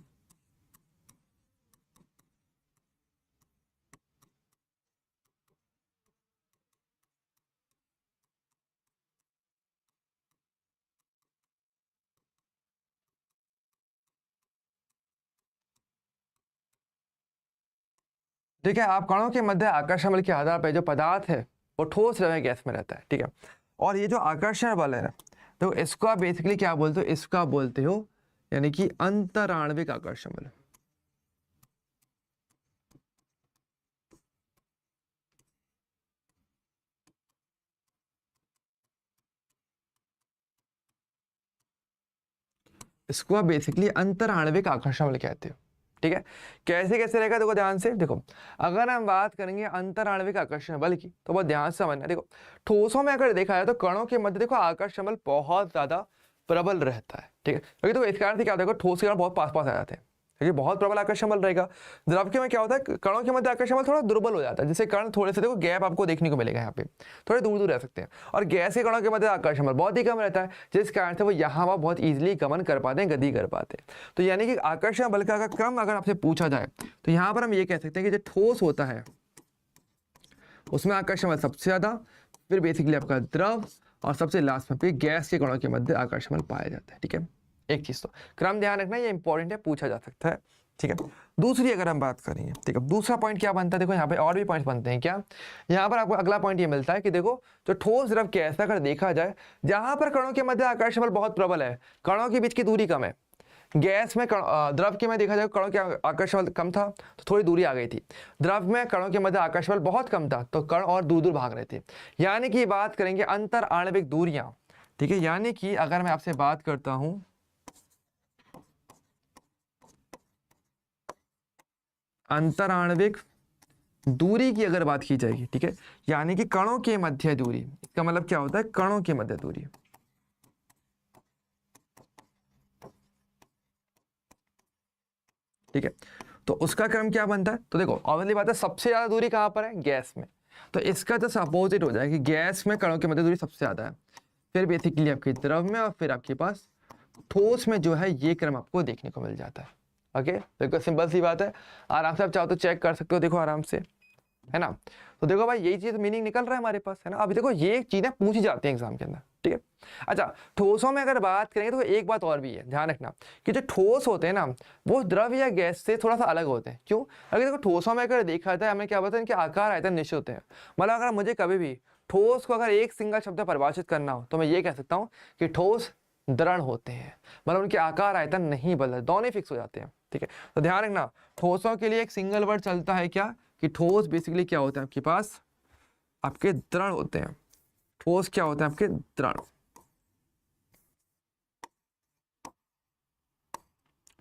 Speaker 1: ठीक है, आप कणों के मध्य आकर्षण बल के आधार पर जो पदार्थ है वो ठोस द्रव्य गैस में रहता है, ठीक है। और ये जो आकर्षण बल है ना, तो इसको आप बेसिकली क्या बोलते हो, इसका बोलते हो यानी कि अंतराण्विक आकर्षण बल। इसको आप बेसिकली अंतराण्विक आकर्षण बल कहते हो। ठीक है, कैसे कैसे रहेगा देखो ध्यान से। देखो अगर हम बात करेंगे अंतराण्विक आकर्षण बल की तो बहुत ध्यान से समझना। देखो ठोसों में अगर देखा जाए तो कणों के मध्य देखो आकर्षण बल बहुत ज्यादा प्रबल रहता है। ठीक है, क्योंकि तो इस कारण से क्या देखो ठोस के कण बहुत पास पास आ जाते हैं, क्योंकि बहुत प्रबल आकर्षण बल रहेगा। द्रव के में क्या होता है, कणों के मध्य आकर्षण बल थोड़ा दुर्बल हो जाता है, जिससे कण थोड़े से देखो गैप आपको देखने को मिलेगा, यहाँ पे थोड़े दूर दूर रह सकते हैं। और गैस के कणों के मध्य आकर्षण बल बहुत ही कम रहता है, जिस कारण से वो यहाँ वहाँ बहुत ईजिली गमन कर पाते हैं, गति कर पाते हैं। तो यानी कि आकर्षण बल का क्रम अगर आपसे पूछा जाए तो यहाँ पर हम ये कह सकते हैं कि जो ठोस होता है उसमें आकर्षण बल सबसे ज्यादा, फिर बेसिकली आपका द्रव, और सबसे लास्ट में आपके गैस के कणों के मध्य आकर्षण बल पाया जाता है। ठीक है, एक चीज तो क्रम ध्यान रखना, ये इंपॉर्टेंट है, पूछा जा सकता है। ठीक है, दूसरी अगर हम बात करेंगे, ठीक है, दूसरा पॉइंट क्या बनता है, देखो यहाँ पे और भी पॉइंट्स बनते हैं क्या। यहाँ पर आपको अगला पॉइंट ये मिलता है कि देखो जो ठोस द्रव कैसा अगर देखा जाए, जहां पर कणों के मध्य आकर्षण बल बहुत प्रबल है, कणों के बीच की दूरी कम है। गैस में द्रव के में देखा जाए कणों के आकर्षण बल कम था तो थोड़ी दूरी आ गई थी, द्रव में कणों के मध्य आकर्षण बल बहुत कम था तो कण और दूर दूर भाग रहे थे। यानी कि बात करेंगे अंतर आणविक दूरियां। ठीक है, यानी कि अगर मैं आपसे बात करता हूं अंतराण्विक दूरी की अगर बात की जाएगी, ठीक है, यानी कि कणों के मध्य दूरी, इसका मतलब क्या होता है, कणों के मध्य दूरी। ठीक है, तो उसका क्रम क्या बनता है, तो देखो ऑब्वियसली बात है सबसे ज्यादा दूरी कहां पर है, गैस में, तो इसका जस्ट अपोजिट हो जाएगा कि गैस में कणों के मध्य दूरी सबसे ज्यादा है, फिर बेसिकली आपके द्रव में, और फिर आपके पास ठोस में जो है ये क्रम आपको देखने को मिल जाता है। ओके, बिल्कुल सिंपल सी बात है, आराम से आप चाहो तो चेक कर सकते हो, देखो आराम से, है ना। तो देखो भाई यही चीज मीनिंग निकल रहा है हमारे पास, है ना। अभी देखो ये चीजें पूछी जाती हैं एग्जाम के अंदर। ठीक है, अच्छा ठोसों में अगर बात करेंगे तो एक बात और भी है, ध्यान रखना कि जो ठोस होते हैं ना वो द्रव या गैस से थोड़ा सा अलग होते हैं। क्यों, अगर देखो ठोसों में अगर देखा जाए हमें क्या बताया, इनके आकार आयतन निश्चित होते हैं। मतलब अगर मुझे कभी भी ठोस को अगर एक सिंगल शब्द परिभाषित करना हो तो मैं ये कह सकता हूँ कि ठोस दृढ़ होते हैं, मतलब उनके आकार आयतन नहीं बदलते, दोनों फिक्स हो जाते हैं। ठीक है, तो ध्यान रखना ठोसों के लिए एक सिंगल वर्ड चलता है क्या, कि ठोस बेसिकली क्या होता है आपके पास, आपके दृढ़ होते हैं। ठोस क्या होता है आपके दृढ़।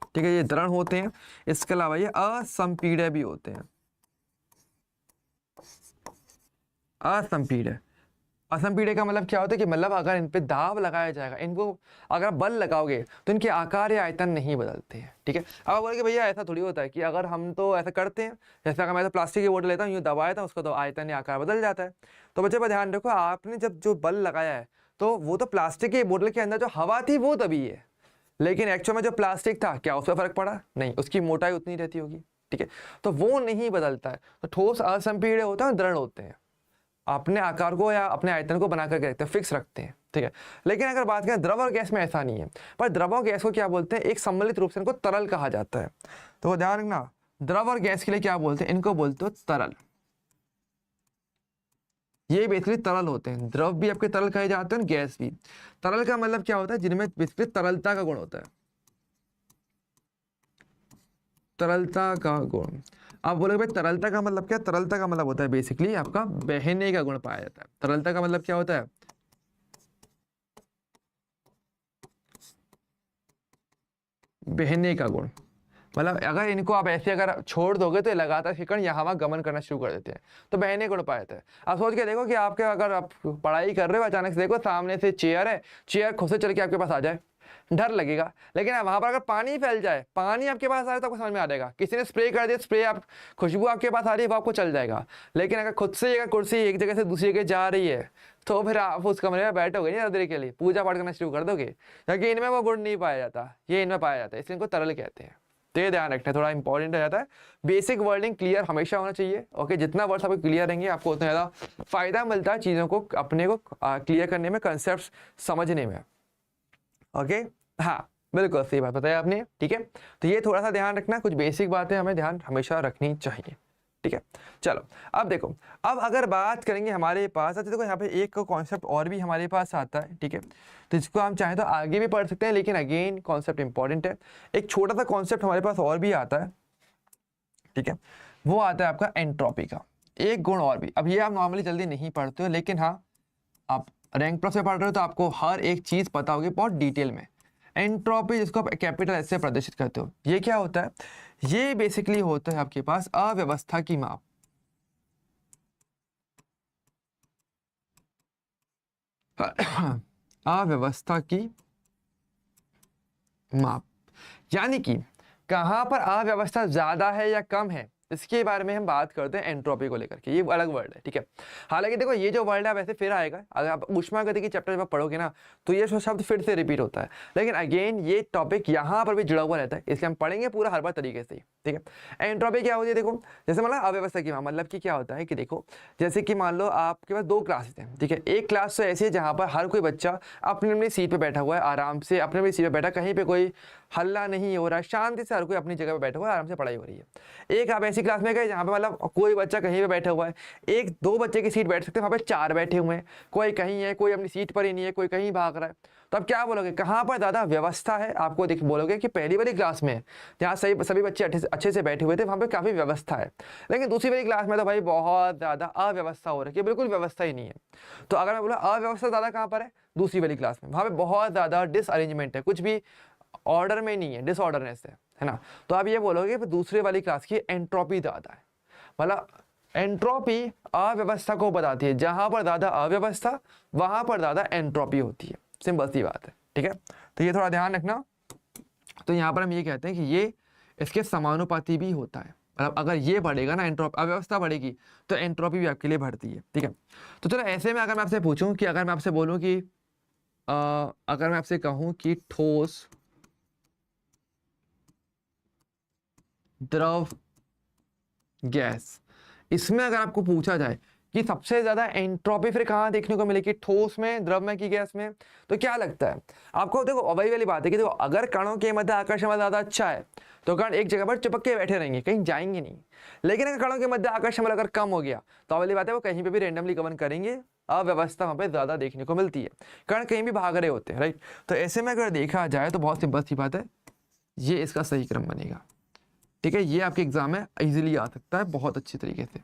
Speaker 1: ठीक है, ये दृढ़ होते हैं, इसके अलावा ये असंपीड्य भी होते हैं। असंपीड्य, असंपीड्य का मतलब क्या होता है कि मतलब अगर इन पे दाब लगाया जाएगा, इनको अगर बल लगाओगे तो इनके आकार या आयतन नहीं बदलते हैं। ठीक है, अब बोले भैया ऐसा थोड़ी होता है कि अगर हम तो ऐसा करते हैं, जैसे अगर मैं तो प्लास्टिक की बोतल लेता हूँ, यूँ दबाया था उसका तो आयतन या आकार बदल जाता है। तो बच्चे पर ध्यान रखो, आपने जब जो बल लगाया है तो वो तो प्लास्टिक की बोतल के अंदर जो हवा थी वो तभी है, लेकिन एक्चुअल में जो प्लास्टिक था क्या उस पर फर्क पड़ा, नहीं, उसकी मोटाई उतनी रहती होगी। ठीक है, तो वो नहीं बदलता है। तो ठोस असंपीड्य होता है, दृढ़ होते हैं, अपने आकार को या अपने आयतन को बना करके रखते हैं, फिक्स रखते हैं। ठीक है, लेकिन अगर बात करें द्रव और गैस में ऐसा नहीं है, पर द्रव और गैस को क्या बोलते हैं, एक सम्मिलित रूप से इनको तरल कहा जाता है। तो ध्यान रखना द्रव और गैस के लिए क्या बोलते हैं, इनको बोलते हो तरल। ये बेसिकली तरल होते हैं, द्रव भी आपके तरल कहे जाते हैं, गैस भी। तरल का मतलब क्या होता है, जिनमें बेसिकली तरलता का गुण होता है, तरलता का गुण। आप बोलोगे भाई तरलता का मतलब क्या, तरलता का मतलब होता है बेसिकली आपका बहने का गुण पाया जाता है। तरलता का मतलब क्या होता है, बहने का गुण। मतलब अगर इनको आप ऐसे अगर छोड़ दोगे तो लगातार शिकण यहाँ वहाँ गमन करना शुरू कर देते हैं, तो बहने गुण पाया जाता है। आप सोच के देखो कि आपके अगर आप पढ़ाई कर रहे हो, अचानक से देखो सामने से चेयर है, चेयर खुद से चल के आपके पास आ जाए, डर लगेगा। लेकिन वहां पर अगर पानी फैल जाए, पानी आपके पास आ रहा है तो आपको समझ में आ जाएगा, किसी ने स्प्रे कर दिया, स्प्रे आप खुशबू आपके पास आ रही है वो आपको चल जाएगा। लेकिन अगर खुद से अगर कुर्सी एक जगह से दूसरी जगह जा रही है तो फिर आप उस कमरे में बैठोगे नहीं देर के लिए, पूजा पाठ करना शुरू कर दोगे, क्योंकि इनमें वो गुण नहीं पाया जाता, ये इनमें पाया जाता है, इसलिए इनको तरल कहते हैं। तो ये ध्यान रखना थोड़ा इंपॉर्टेंट हो जाता है। बेसिक वर्डिंग क्लियर हमेशा होना चाहिए। ओके, जितना वर्ड्स आपको क्लियर रहेंगे आपको उतना ज़्यादा फायदा मिलता है चीज़ों को अपने को क्लियर करने में, कंसेप्ट समझने में। ओके, हाँ बिल्कुल सही बात बताया आपने। ठीक है, तो ये थोड़ा सा ध्यान रखना, कुछ बेसिक बातें हमें ध्यान हमेशा रखनी चाहिए। ठीक है। चलो अब देखो, अब अगर बात करेंगे हमारे पास, अच्छा देखो यहाँ पे एक कॉन्सेप्ट और भी हमारे पास आता है, ठीक है, तो इसको हम चाहें तो आगे भी पढ़ सकते हैं, लेकिन अगेन कॉन्सेप्ट इंपॉर्टेंट है। एक छोटा सा कॉन्सेप्ट हमारे पास और भी आता है, ठीक है, वो आता है आपका एंट्रोपी का एक गुण और भी। अब ये आप नॉर्मली जल्दी नहीं पढ़ते हो, लेकिन हाँ आप रैंक प्लस में पढ़ रहे हो तो आपको हर एक चीज़ पता होगी बहुत डिटेल में। एंट्रोपी जिसको आप कैपिटल एस से प्रदर्शित करते हो, ये क्या होता है, ये बेसिकली होता है आपके पास अव्यवस्था की माप। अव्यवस्था की माप, यानी कि कहां पर अव्यवस्था ज्यादा है या कम है, इसके बारे में हम बात करते हैं एंट्रोपी को लेकर के। ये अलग वर्ड है, ठीक है। हालांकि देखो ये जो वर्ड है वैसे फिर आएगा, अगर आप ऊष्मागतिकी चैप्टर में पढ़ोगे ना तो ये शब्द फिर से रिपीट होता है, लेकिन अगेन ये टॉपिक यहाँ पर भी जुड़ा हुआ रहता है, इसलिए हम पढ़ेंगे पूरा हर बार तरीके से, ठीक है। एंट्रोपी क्या होती है, देखो जैसे मतलब अव्यवस्था की मतलब कि क्या होता है कि देखो जैसे कि मान लो आपके पास 2 क्लासेस हैं, ठीक है। एक क्लास तो ऐसी है जहाँ पर हर कोई बच्चा अपनी अपनी सीट पर बैठा हुआ है, आराम से अपनी अपनी सीट पर बैठा, कहीं पर कोई हल्ला नहीं हो रहा है, शांति से हर कोई अपनी जगह पर बैठा हुआ है, आराम से पढ़ाई हो रही है। एक आप ऐसी क्लास में गए जहाँ पे मतलब कोई बच्चा कहीं पे बैठा हुआ है, 1-2 बच्चे की सीट बैठ सकते हैं, वहाँ पे 4 बैठे हुए हैं, कोई कहीं है, कोई अपनी सीट पर ही नहीं है, कोई कहीं भाग रहा है, तो आप क्या बोलोगे, कहाँ पर ज़्यादा व्यवस्था है, आपको देख बोलोगे कि पहली वाली क्लास में जहाँ सभी बच्चे अच्छे से बैठे हुए थे वहाँ पे काफ़ी व्यवस्था है, लेकिन दूसरी वाली क्लास में तो भाई बहुत ज़्यादा अव्यवस्था हो रही है, बिल्कुल व्यवस्था ही नहीं है। तो अगर मैं बोला अव्यवस्था ज़्यादा कहाँ पर है, दूसरी वाली क्लास में, वहाँ पे बहुत ज़्यादा डिसअरेंजमेंट है, कुछ भी ऑर्डर में नहीं है, डिसऑर्डरनेस है ना। तो आप ये बोलोगे कि दूसरे वाली क्लास की एंट्रोपी ज़्यादा है, मतलब एंट्रोपी अव्यवस्था को बताती है, जहां पर ज्यादा अव्यवस्था वहां पर ज्यादा एंट्रोपी होती है, सिंपल सी बात है, ठीक है। तो ये थोड़ा ध्यान रखना। तो यहाँ पर हम ये कहते हैं कि ये इसके समानुपाती भी होता है, मतलब अगर ये बढ़ेगा ना एंट्रोपी, अव्यवस्था बढ़ेगी तो एंट्रोपी भी आपके लिए बढ़ती है, ठीक है। तो चलो ऐसे में अगर मैं आपसे पूछूं कि अगर मैं आपसे बोलूं कि अगर मैं आपसे कहूं कि ठोस, द्रव, गैस, इसमें अगर आपको पूछा जाए कि सबसे ज्यादा एंट्रोपी फिर कहाँ देखने को मिलेगी, ठोस में, द्रव में कि गैस में, तो क्या लगता है आपको। देखो वही वाली बात है कि देखो अगर कणों के मध्य आकर्षण बल ज्यादा अच्छा है तो कण एक जगह पर चिपक के बैठे रहेंगे, कहीं जाएंगे नहीं, लेकिन अगर कणों के मध्य आकर्षण बल अगर कम हो गया तो वाली बात है वो कहीं पर भी रेंडमली गमन करेंगे, अव्यवस्था वहां पर ज्यादा देखने को मिलती है, कण कहीं भी भाग रहे होते हैं, राइट। तो ऐसे में अगर देखा जाए तो बहुत सिंपल सी बात है, ये इसका सही क्रम बनेगा, ठीक है। ये आपके एग्जाम में इजीली आ सकता है बहुत अच्छी तरीके से,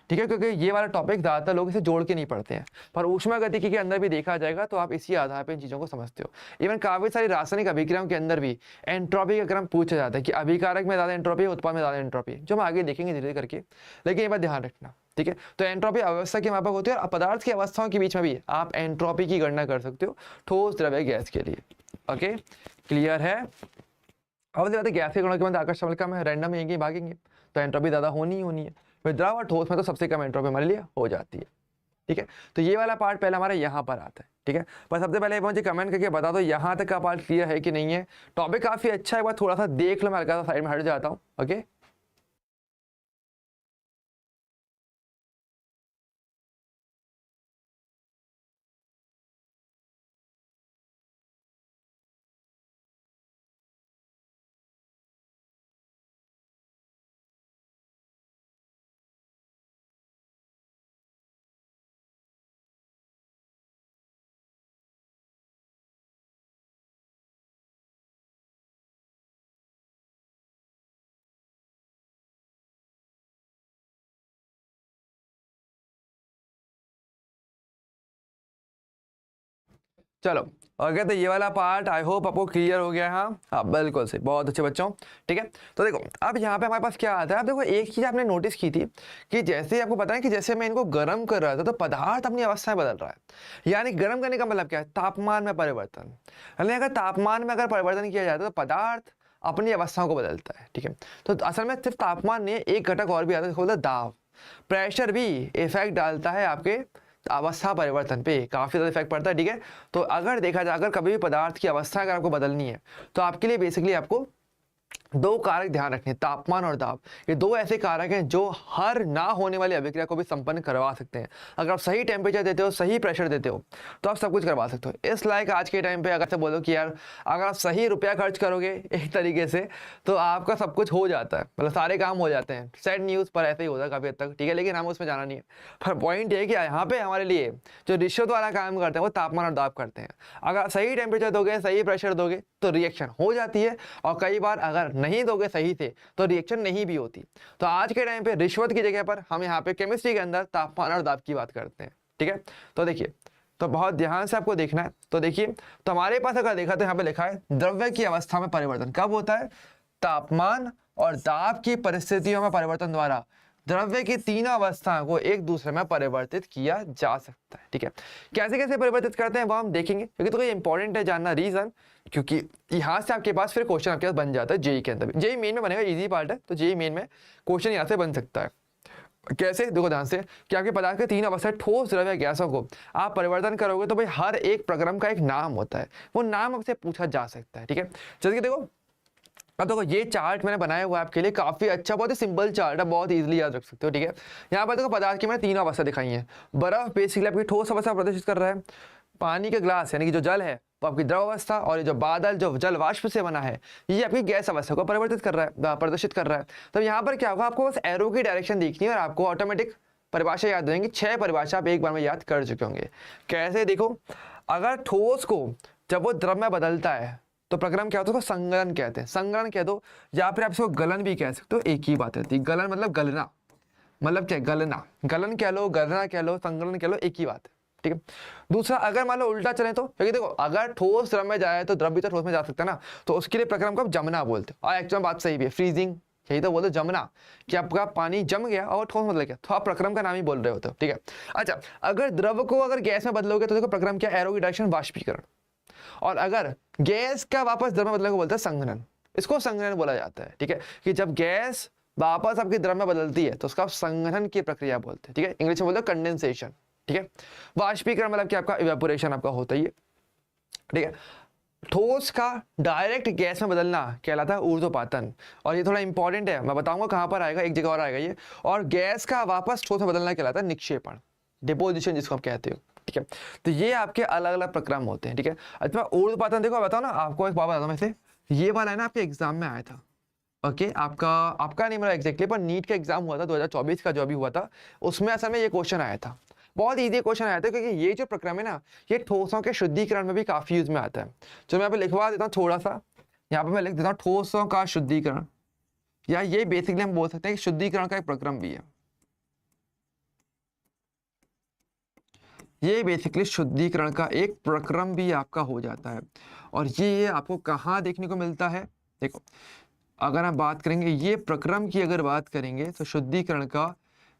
Speaker 1: ठीक है, क्योंकि ये वाला टॉपिक ज़्यादातर लोग इसे जोड़ के नहीं पढ़ते हैं, पर ऊष्मागतिकी के अंदर भी देखा जाएगा तो आप इसी आधार पर इन चीज़ों को समझते हो। इवन काफ़ी सारी रासायनिक अभिक्रियाओं के अंदर भी एंट्रोपी का क्रम पूछा जाता है कि अभिकारक में ज़्यादा एंट्रोपी है, उत्पाद में ज़्यादा एंट्रोपी है, जो हम आगे देखेंगे धीरे धीरे करके, लेकिन ये बात ध्यान रखना, ठीक है। तो एंट्रोपी अव्यवस्था की मापक होती है और पदार्थ की अवस्थाओं के बीच में भी आप एंट्रोपी की गणना कर सकते हो ठोस, द्रव्य, गैस के लिए। ओके, क्लियर है। अब बात है गैस के गुणों के मध्य आकर्षण बल कम है, रैंडम यहीं भागेंगे तो एंट्रोपी ज़्यादा होनी ही होनी है, फिर द्रव और ठोस में तो सबसे कम एंट्रोपी हमारे लिए हो जाती है, ठीक है। तो ये वाला पार्ट पहले हमारा यहाँ पर आता है, ठीक है। पर सबसे पहले मुझे कमेंट करके बता दो यहाँ तक का पार्ट क्लियर है कि नहीं है। टॉपिक काफ़ी अच्छा है, एक बार थोड़ा सा देख लो, मैं हल्का सा साइड में हट जाता हूँ। ओके, चलो ओके, तो ये वाला पार्ट आई होप आपको क्लियर हो गया। हाँ बिल्कुल सही, बहुत अच्छे बच्चों, ठीक है। तो देखो अब यहाँ पे हमारे पास क्या आता है, अब देखो एक चीज़ आपने नोटिस की थी कि जैसे आपको पता है कि जैसे मैं इनको गर्म कर रहा था तो पदार्थ अपनी अवस्थाएं बदल रहा है, यानी गर्म करने का मतलब क्या है, तापमान में परिवर्तन, यानी अगर तापमान में अगर परिवर्तन किया जाता है तो पदार्थ अपनी अवस्थाओं को बदलता है, ठीक है। तो असल में सिर्फ तापमान नहीं, एक घटक और भी आता है, बोलता है दाब, प्रेशर भी इफेक्ट डालता है आपके अवस्था परिवर्तन पे, काफ़ी ज़्यादा इफेक्ट पड़ता है, ठीक है। तो अगर देखा जाए, अगर कभी भी पदार्थ की अवस्था अगर आपको बदलनी है तो आपके लिए बेसिकली आपको दो कारक ध्यान रखने, तापमान और दाब। ये दो ऐसे कारक हैं जो हर ना होने वाली अभिक्रिया को भी संपन्न करवा सकते हैं। अगर आप सही टेम्परेचर देते हो, सही प्रेशर देते हो, तो आप सब कुछ करवा सकते हो। इस लायक आज के टाइम पे अगर से बोलो कि यार अगर आप सही रुपया खर्च करोगे एक तरीके से, तो आपका सब कुछ हो जाता है, मतलब सारे काम हो जाते हैं। सैड न्यूज़ पर ऐसे ही होता है काफ़ी हद तक, ठीक है, लेकिन हम उसमें जाना नहीं है। पर पॉइंट ये कि यहाँ पे हमारे लिए जो रिश्वत वाला काम करते हैं वो तापमान और दाब करते हैं। अगर आप सही टेम्परेचर दोगे, सही प्रेशर दोगे, तो रिएक्शन हो जाती है, और कई बार अगर नहीं दोगे सही से तो रिएक्शन नहीं भी होती। तो आज के टाइम पे रिश्वत की जगह पर हम यहाँ पे केमिस्ट्री के अंदर तापमान और दाब की बात करते हैं, ठीक है। तो देखिए, तो बहुत ध्यान से आपको देखना है। तो देखिए, तो हमारे पास अगर देखा तो यहाँ पे लिखा है द्रव्य की अवस्था में परिवर्तन कब होता है? तापमान और दाब की परिस्थितियों में परिवर्तन द्वारा द्रव्य की तीनों अवस्थाओं को एक दूसरे में परिवर्तित किया जा सकता है, ठीक है। कैसे कैसे परिवर्तित करते हैं वो हम देखेंगे, क्योंकि तो ये इंपॉर्टेंट है जानना, रीजन क्योंकि यहाँ से आपके पास फिर क्वेश्चन आपके पास बन जाता है जेई के अंदर। जेई मेन में बनेगा, इजी पार्ट है, तो जेई मेन में क्वेश्चन यहाँ से बन सकता है। कैसे? देखो ध्यान से कि आपके पदार्थ के तीन अवस्था ठोस, द्रव्य, गैसों को आप परिवर्तन करोगे तो भाई हर एक प्रक्रम का एक नाम होता है, वो नाम आपसे पूछा जा सकता है, ठीक है। जैसे कि देखो, अब देखो ये चार्ट मैंने बनाया हुआ है आपके लिए, काफी अच्छा, बहुत ही सिंपल चार्ट है, बहुत इजीली याद रख सकते हो, ठीक है। यहाँ पर देखो पदार्थ की मैंने तीनों अवस्था दिखाई है। बर्फ बेसिकली आपकी ठोस अवस्था प्रदर्शित कर रहा है, पानी का ग्लास यानी कि जो जल है वो आपकी द्रव अवस्था, और ये जो बादल जो जल वाष्प से बना है ये आपकी गैस अवस्था को परिवर्तित कर रहा है, प्रदर्शित कर रहा है। तो यहाँ पर क्या होगा, आपको बस एरो की डायरेक्शन देखनी है और आपको ऑटोमेटिक परिभाषा याद हो जाएंगी। 6 परिभाषा आप एक बार में याद कर चुके होंगे। कैसे? देखो, अगर ठोस को जब वो द्रव में बदलता है तो प्रक्रम क्या होता है, उसको संगलन कहते हैं। संगलन कह दो, या फिर आप इसको गलन भी कह सकते हो, एक ही बात रहती है। गलन मतलब गलना, मतलब क्या? गलना, गलन कह लो, गलना कह लो, संगलन कह लो, एक ही बात है, ठीक है। दूसरा, अगर मान लो उल्टा चले तो, क्योंकि देखो अगर ठोस द्रव में जाए तो द्रव भी तो ठोस में जा सकता है ना, तो उसके लिए प्रक्रम को आप जमना बोलते हो। और एक्चुअल बात सही भी है, फ्रीजिंग यही तो बोलते, जमना, कि आपका पानी जम गया और ठोस में बदल गया, तो आप प्रक्रम का नाम ही बोल रहे होते हो, ठीक है। अच्छा, अगर द्रव को अगर गैस में बदलोगे तो देखो प्रक्रम क्या? एरो की डायरेक्शन वाष्पीकरण। और अगर गैस का वापस द्रव में बदलने को बोलते हैं संघनन, इसको संघनन बोला जाता है, ठीक है। कि जब गैस वापस आपकी द्रव में बदलती है तो उसका संघनन की प्रक्रिया बोलते हैं, ठीक है। इंग्लिश में बोलते हैं कंडेंसेशन, ठीक है। वाष्पीकरण मतलब कि आपका इवेपोरेशन आपका होता ही है, ठीक है। ठोस का डायरेक्ट गैस में बदलना कहलाता है ऊर्ध्वपातन, और ये थोड़ा इंपॉर्टेंट है, मैं बताऊंगा कहां पर आएगा, एक जगह और आएगा ये। और गैस का वापस ठोस में बदलना कहलाता है निक्षेपण, डिपोजिशन जिसको आप कहते हो, ठीक है। तो ये आपके अलग अलग प्रक्रम होते हैं, ठीक है। अच्छा, ऊर्ध्वपातन देखो, बताओ ना, आपको एक बात बताता हूं, वैसे ये वाला है ना आपके एग्जाम में आया था, ओके। आपका नहीं मेरा एग्जैक्टली, पर नीट का एग्जाम हुआ था 2024 का जो अभी हुआ था, उसमें असल में ये क्वेश्चन आया था। बहुत इजी क्वेश्चन आया था, क्योंकि ये जो प्रक्रम है ना, ये ठोसों के शुद्धिकरण में भी काफी यूज में आता है। जो मैं यहाँ पे लिखवा देता हूँ थोड़ा सा, यहाँ पे मैं लिख देता हूँ ठोसों का शुद्धिकरण, या ये बेसिकली हम बोल सकते हैं कि शुद्धिकरण का एक प्रक्रम भी है। ये बेसिकली शुद्धिकरण का एक प्रक्रम भी आपका हो जाता है। और ये आपको कहाँ देखने को मिलता है? देखो, अगर हम बात करेंगे ये प्रक्रम की, अगर बात करेंगे तो शुद्धिकरण का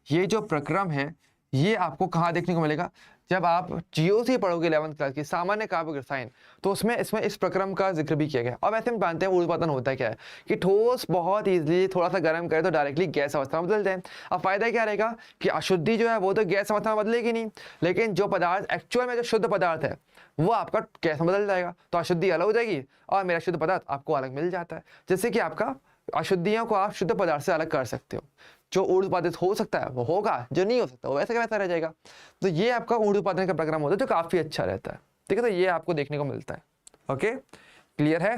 Speaker 1: ये जो प्रक्रम है ये आपको कहाँ देखने को मिलेगा? जब आप जीओसी पढ़ोगे 11th क्लास की सामान्य कार्बनिक रसायन, तो उसमें इसमें इस प्रक्रम का जिक्र भी किया गया। अब ऐसे हम जानते हैं ऊर्ध्वपातन होता है क्या है, कि ठोस बहुत इजीली थोड़ा सा गर्म करे तो डायरेक्टली गैस अवस्था में बदल जाए। अब फायदा क्या रहेगा कि अशुद्धि जो है वो तो गैस अवस्था में बदलेगी नहीं, लेकिन जो पदार्थ एक्चुअल में जो शुद्ध पदार्थ है वो आपका गैस में बदल जाएगा, तो अशुद्धि अलग हो जाएगी और मेरा शुद्ध पदार्थ आपको अलग मिल जाता है। जैसे कि आपका अशुद्धियों को आप शुद्ध पदार्थ से अलग कर सकते हो। जो ऊर्ध्वपातित हो सकता है वो होगा, जो नहीं हो सकता वो वैसे का वैसा रह जाएगा। तो ये आपका ऊर्ध्वपातन का प्रक्रम होता है जो काफी अच्छा रहता है, ठीक है। तो ये आपको देखने को मिलता है, ओके, क्लियर है?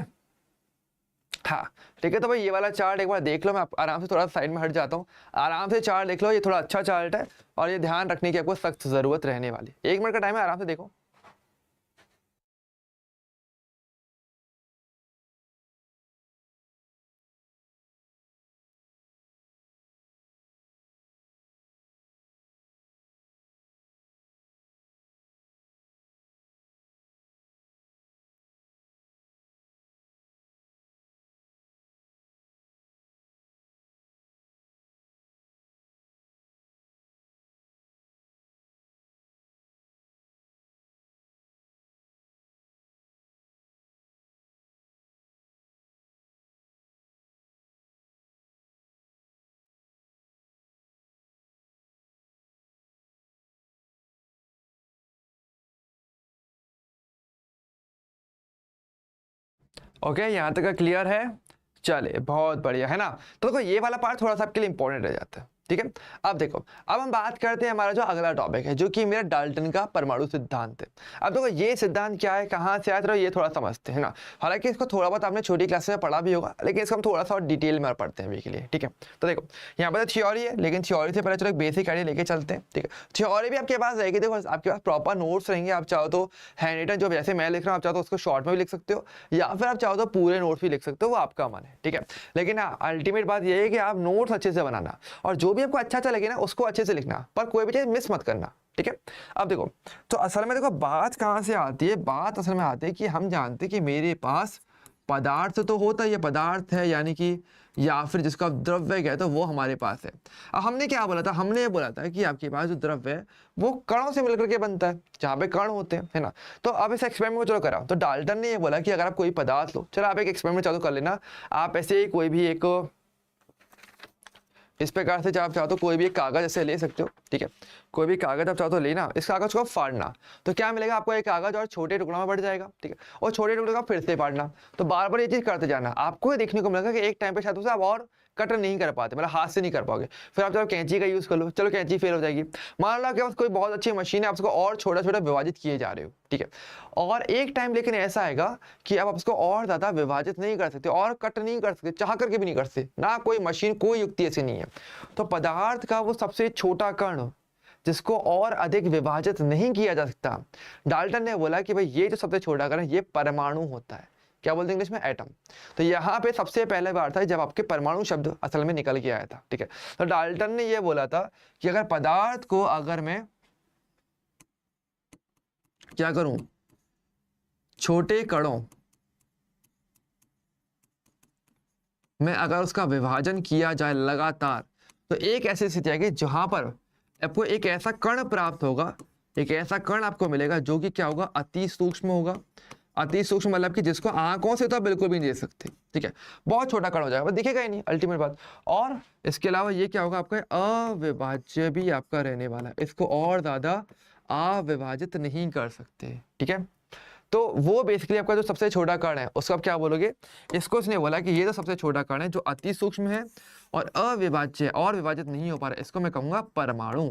Speaker 1: हाँ, ठीक है। तो भाई ये वाला चार्ट एक बार देख लो, मैं आराम से थोड़ा साइड में हट जाता हूँ, आराम से चार्ट देख लो, ये थोड़ा अच्छा चार्ट है और ये ध्यान रखने की आपको सख्त जरूरत रहने वाली। 1 मिनट का टाइम है, आराम से देखो। ओके, यहाँ तक का क्लियर है? चले, बहुत बढ़िया है ना। तो देखो ये वाला पार्ट थोड़ा सा आपके लिए इंपॉर्टेंट रह जाता है, ठीक है। अब देखो, अब हम बात करते हैं हमारा जो अगला टॉपिक है, जो कि मेरा डाल्टन का परमाणु सिद्धांत है। अब देखो ये सिद्धांत क्या है, कहाँ से आया था, ये थोड़ा समझते हैं ना। हालांकि इसको थोड़ा बहुत आपने छोटी क्लास में पढ़ा भी होगा, लेकिन इसको हम थोड़ा सा और डिटेल में पढ़ते हैं अभी के लिए, ठीक है। तो देखो यहाँ पर थ्योरी है, लेकिन थ्योरी से पहले चलो एक बेसिक आइडिया लेके चलते हैं, ठीक है। थ्योरी भी आपके पास रहेगी, देखो आपके पास प्रॉपर नोट्स रहेंगे। आप चाहो तो हैंड रिटन जो जैसे मैं लिख रहा हूँ, आप चाहो तो उसको शॉर्ट में भी लिख सकते हो, या फिर आप चाहो तो पूरे नोट्स भी लिख सकते हो, वो आपका मन है, ठीक है। लेकिन अल्टीमेट बात यह है कि आप नोट्स अच्छे से बनाना, और जो भी आपको अच्छा लगे ना उसको अच्छे से लिखना, पर कोई भी चीज मिस मत करना, ठीक है। अब देखो, तो असल में देखो बात कहां से आती है, बात असल में आती है कि हम जानते हैं कि मेरे पास पदार्थ तो होता है, ये पदार्थ है यानी कि, या फिर जिसका द्रव्य कहते हैं वो हमारे पास है। अब हमने क्या बोला था, हमने ये बोला था कि आपके पास जो द्रव्य है वो कणों से मिलकर के बनता है, जहाँ पे कण होते हैं, है ना। तो अब इस एक्सपेरिमेंट को चलो कराओ। तो डाल्टन ने ये बोला कि अगर आप कोई पदार्थ लो, चलो आप एक एक्सपेरिमेंट चालू कर लेना। आप ऐसे ही कोई भी एक इस प्रकार से आप चाहो तो कोई भी एक कागज ऐसे ले सकते हो, ठीक है। कोई भी कागज आप चाहो तो लेना, इस कागज को फाड़ना, तो क्या मिलेगा आपको, एक कागज और छोटे टुकड़ों में बढ़ जाएगा, ठीक है। और छोटे टुकड़ों का फिर से फाड़ना, तो बार बार ये चीज करते जाना। आपको ये देखने को मिलेगा कि एक टाइम पे शायद उसे आप और कट नहीं कर पाते, मतलब हाथ से नहीं कर पाओगे। फिर आप चलो कैंची का यूज कर लो, चलो कैंची फेल हो जाएगी। मान लो आपके पास कोई बहुत अच्छी मशीन है, आप उसको और छोटा छोटा विभाजित किए जा रहे हो, ठीक है। और एक टाइम लेकिन ऐसा आएगा कि अब आप उसको और ज्यादा विभाजित नहीं कर सकते, और कट नहीं कर सकते, चाह करके भी नहीं कर सकते ना, कोई मशीन कोई युक्ति ऐसी नहीं है। तो पदार्थ का वो सबसे छोटा कण जिसको और अधिक विभाजित नहीं किया जा सकता, डाल्टन ने बोला कि भाई ये जो सबसे छोटा कण है ये परमाणु होता है। क्या बोलते हैं इंग्लिश में, एटम। तो यहाँ पे सबसे पहले बार था जब आपके परमाणु शब्द असल में निकल के आया था, ठीक है। तो डाल्टन ने ये बोला था कि अगर पदार्थ को अगर मैं क्या करूं, छोटे कणों में अगर उसका विभाजन किया जाए लगातार, तो एक ऐसी स्थिति आएगी जहां पर आपको एक ऐसा कण प्राप्त होगा, एक ऐसा कण आपको मिलेगा जो कि क्या होगा, अति सूक्ष्म होगा। अति सूक्ष्म मतलब कि जिसको आंखों से तो आप बिल्कुल भी नहीं देख सकते, ठीक है। बहुत छोटा कण हो जाएगा, बस दिखेगा ही नहीं, अल्टीमेट बात। और इसके अलावा ये क्या होगा, आपका अविभाज्य भी आपका रहने वाला है, इसको और ज्यादा अविभाजित नहीं कर सकते, ठीक है। तो वो बेसिकली आपका जो सबसे छोटा कण है उसको आप क्या बोलोगे, इसको उसने बोला कि ये तो सबसे छोटा कण है जो अति सूक्ष्म है और अविभाज्य और विभाजित नहीं हो पा रहा है, इसको मैं कहूंगा परमाणु।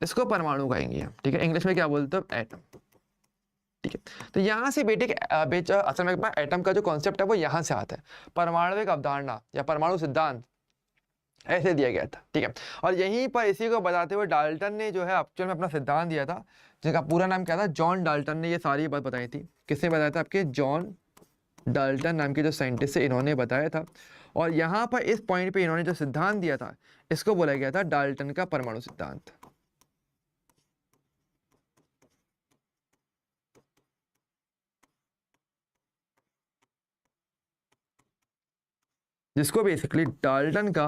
Speaker 1: इसको परमाणु कहेंगे, ठीक है। इंग्लिश में क्या बोलते हैं, एटम, ठीक है। तो यहाँ से बेटा असल में एटम का जो कॉन्सेप्ट है वो यहाँ से आता है। परमाणुविक अवधारणा या परमाणु सिद्धांत ऐसे दिया गया था, ठीक है। और यहीं पर इसी को बताते हुए डाल्टन ने जो है एक्चुअल में अपना सिद्धांत दिया था, जिसका पूरा नाम क्या था, जॉन डाल्टन ने ये सारी बात बताई थी। किसने बताया था, आपके जॉन डाल्टन नाम के जो साइंटिस्ट है इन्होंने बताया था। और यहाँ पर इस पॉइंट पे इन्होंने जो सिद्धांत दिया था इसको बोला गया था डाल्टन का परमाणु सिद्धांत। जिसको बेसिकली डाल्टन का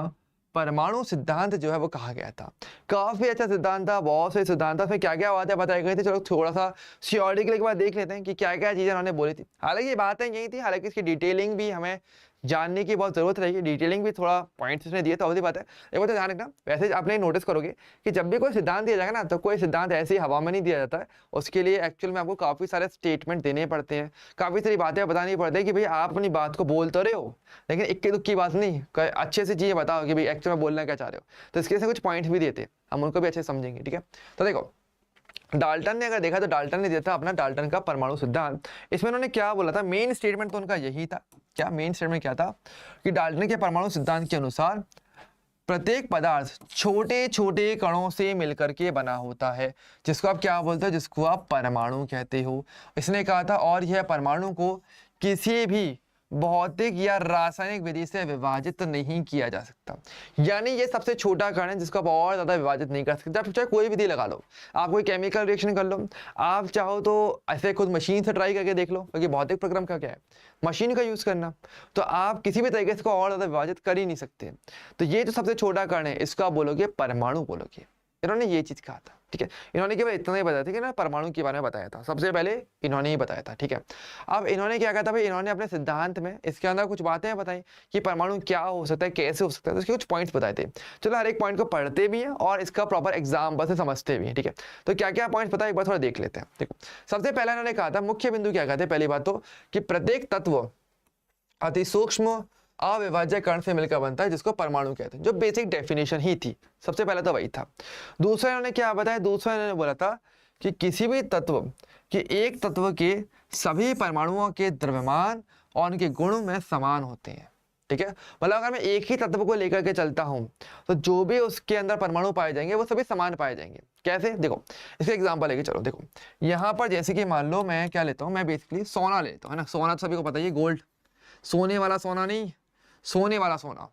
Speaker 1: परमाणु सिद्धांत जो है वो कहा गया था। काफी अच्छा सिद्धांत था, बहुत से सिद्धांत था, फिर क्या क्या बातें बताई गई थी, चलो थोड़ा सा सियोरिटी के बाद देख लेते हैं कि क्या क्या चीजें उन्होंने बोली थी। हालांकि ये बातें यही थी, हालांकि इसकी डिटेलिंग भी हमें जानने की बहुत जरूरत रहेगी, डिटेलिंग भी थोड़ा पॉइंट्स उसने दिए तो होती बात है। एक बात ध्यान रखना, वैसे आपने नोटिस करोगे कि जब भी कोई सिद्धांत दिया जाएगा ना, तो कोई सिद्धांत ऐसे ही हवा में नहीं दिया जाता है, उसके लिए एक्चुअल में आपको काफी सारे स्टेटमेंट देने पड़ते हैं, काफी सारी बातें बतानी पड़ती है कि भाई आप अपनी बात को बोल तो रहे हो, लेकिन इक्के दुक्की बात नहीं, अच्छे से चीजें बताओ कि भाई एक्चुअल में बोलना क्या चाह रहे हो। तो इसके से कुछ पॉइंट्स भी देते हैं, हम उनको भी अच्छे से समझेंगे, ठीक है। तो देखो डाल्टन ने अगर देखा तो डाल्टन ने दिया था अपना डाल्टन का परमाणु सिद्धांत। इसमें उन्होंने क्या बोला था, मेन स्टेटमेंट तो उनका यही था। क्या मेन स्टेटमेंट क्या था कि डाल्टन के परमाणु सिद्धांत के अनुसार प्रत्येक पदार्थ छोटे छोटे कणों से मिलकर के बना होता है, जिसको आप क्या बोलते हो, जिसको आप परमाणु कहते हो। इसने कहा था और यह परमाणु को किसी भी भौतिक या रासायनिक विधि से विभाजित नहीं किया जा सकता। यानी ये सबसे छोटा कण है जिसको आप और ज्यादा विभाजित नहीं कर सकते। आप चाहे कोई विधि लगा लो, आप कोई केमिकल रिएक्शन कर लो, आप चाहो तो ऐसे खुद मशीन से ट्राई करके देख लो, क्योंकि भौतिक प्रक्रम का क्या है, मशीन का यूज करना, तो आप किसी भी तरीके से इसको और ज्यादा विभाजित कर ही नहीं सकते। तो ये जो सबसे छोटा कण है इसको आप बोलोगे परमाणु बोलोगे। इन्होंने ये चीज कहा था, ठीक है। इन्होंने केवल इतना ही बताया था कि ना परमाणु के बारे में बताया था, सबसे पहले इन्होंने ही बताया था, ठीक है। अब इन्होंने क्या कहा था भाई, इन्होंने अपने सिद्धांत में इसके अंदर कुछ बातें बताई कि परमाणु क्या हो सकता है, कैसे हो सकता है, तो इसके कुछ पॉइंट्स बताए थे। चलो हर एक पॉइंट को पढ़ते भी हैं और इसका प्रॉपर एग्जाम्पल से समझते भी हैं, ठीक है। तो क्या क्या पॉइंट्स बताए एक बार थोड़ा देख लेते हैं। देखो सबसे पहला इन्होंने कहा था, मुख्य बिंदु क्या कहते हैं, पहली बात तो कि प्रत्येक तत्व अति सूक्ष्म अविभाज्य कण से मिलकर बनता है, जिसको परमाणु कहते हैं। जो बेसिक डेफिनेशन ही थी, सबसे पहले तो वही था। दूसरा इन्होंने क्या बताया, दूसरा इन्होंने बोला था कि किसी भी तत्व कि एक तत्व के सभी परमाणुओं के द्रव्यमान और उनके गुण में समान होते हैं। ठीक है, मतलब अगर मैं एक ही तत्व को लेकर के चलता हूं तो जो भी उसके अंदर परमाणु पाए जाएंगे वो सभी समान पाए जाएंगे। कैसे, देखो इसका एग्जांपल लेके चलो। देखो यहाँ पर जैसे कि मान लो मैं क्या लेता हूँ, मैं बेसिकली सोना लेता हूँ, है ना। सोना तो सभी को पता है, गोल्ड, सोने वाला सोना नहीं, सोने वाला सोना,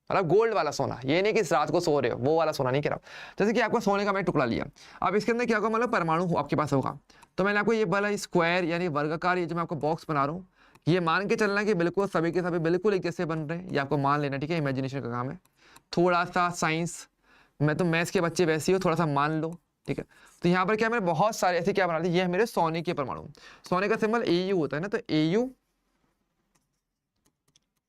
Speaker 1: मतलब गोल्ड वाला सोना। ये नहीं कि इस रात को सो रहे हो, वो वाला सोना नहीं कह रहा। जैसे कि आपको सोने का मैं टुकड़ा लिया, अब इसके अंदर क्या होगा, मतलब परमाणु आपके पास होगा। तो मैंने आपको ये बोला स्क्वायर यानी वर्गाकार, ये जो मैं आपको बॉक्स बना रहा हूँ, ये मान के चलना कि बिल्कुल सभी के सभी बिल्कुल एक जैसे बन रहे हैं, ये आपको मान लेना। ठीक है, इमेजिनेशन का काम है, थोड़ा सा साइंस, मैं तो मैथ्स के बच्चे वैसे ही हो, थोड़ा सा मान लो। ठीक है, तो यहाँ पर क्या मैंने बहुत सारे ऐसे क्या बना दिए, ये है मेरे सोने के परमाणु। सोने का सिंबल AU होता है ना, तो AU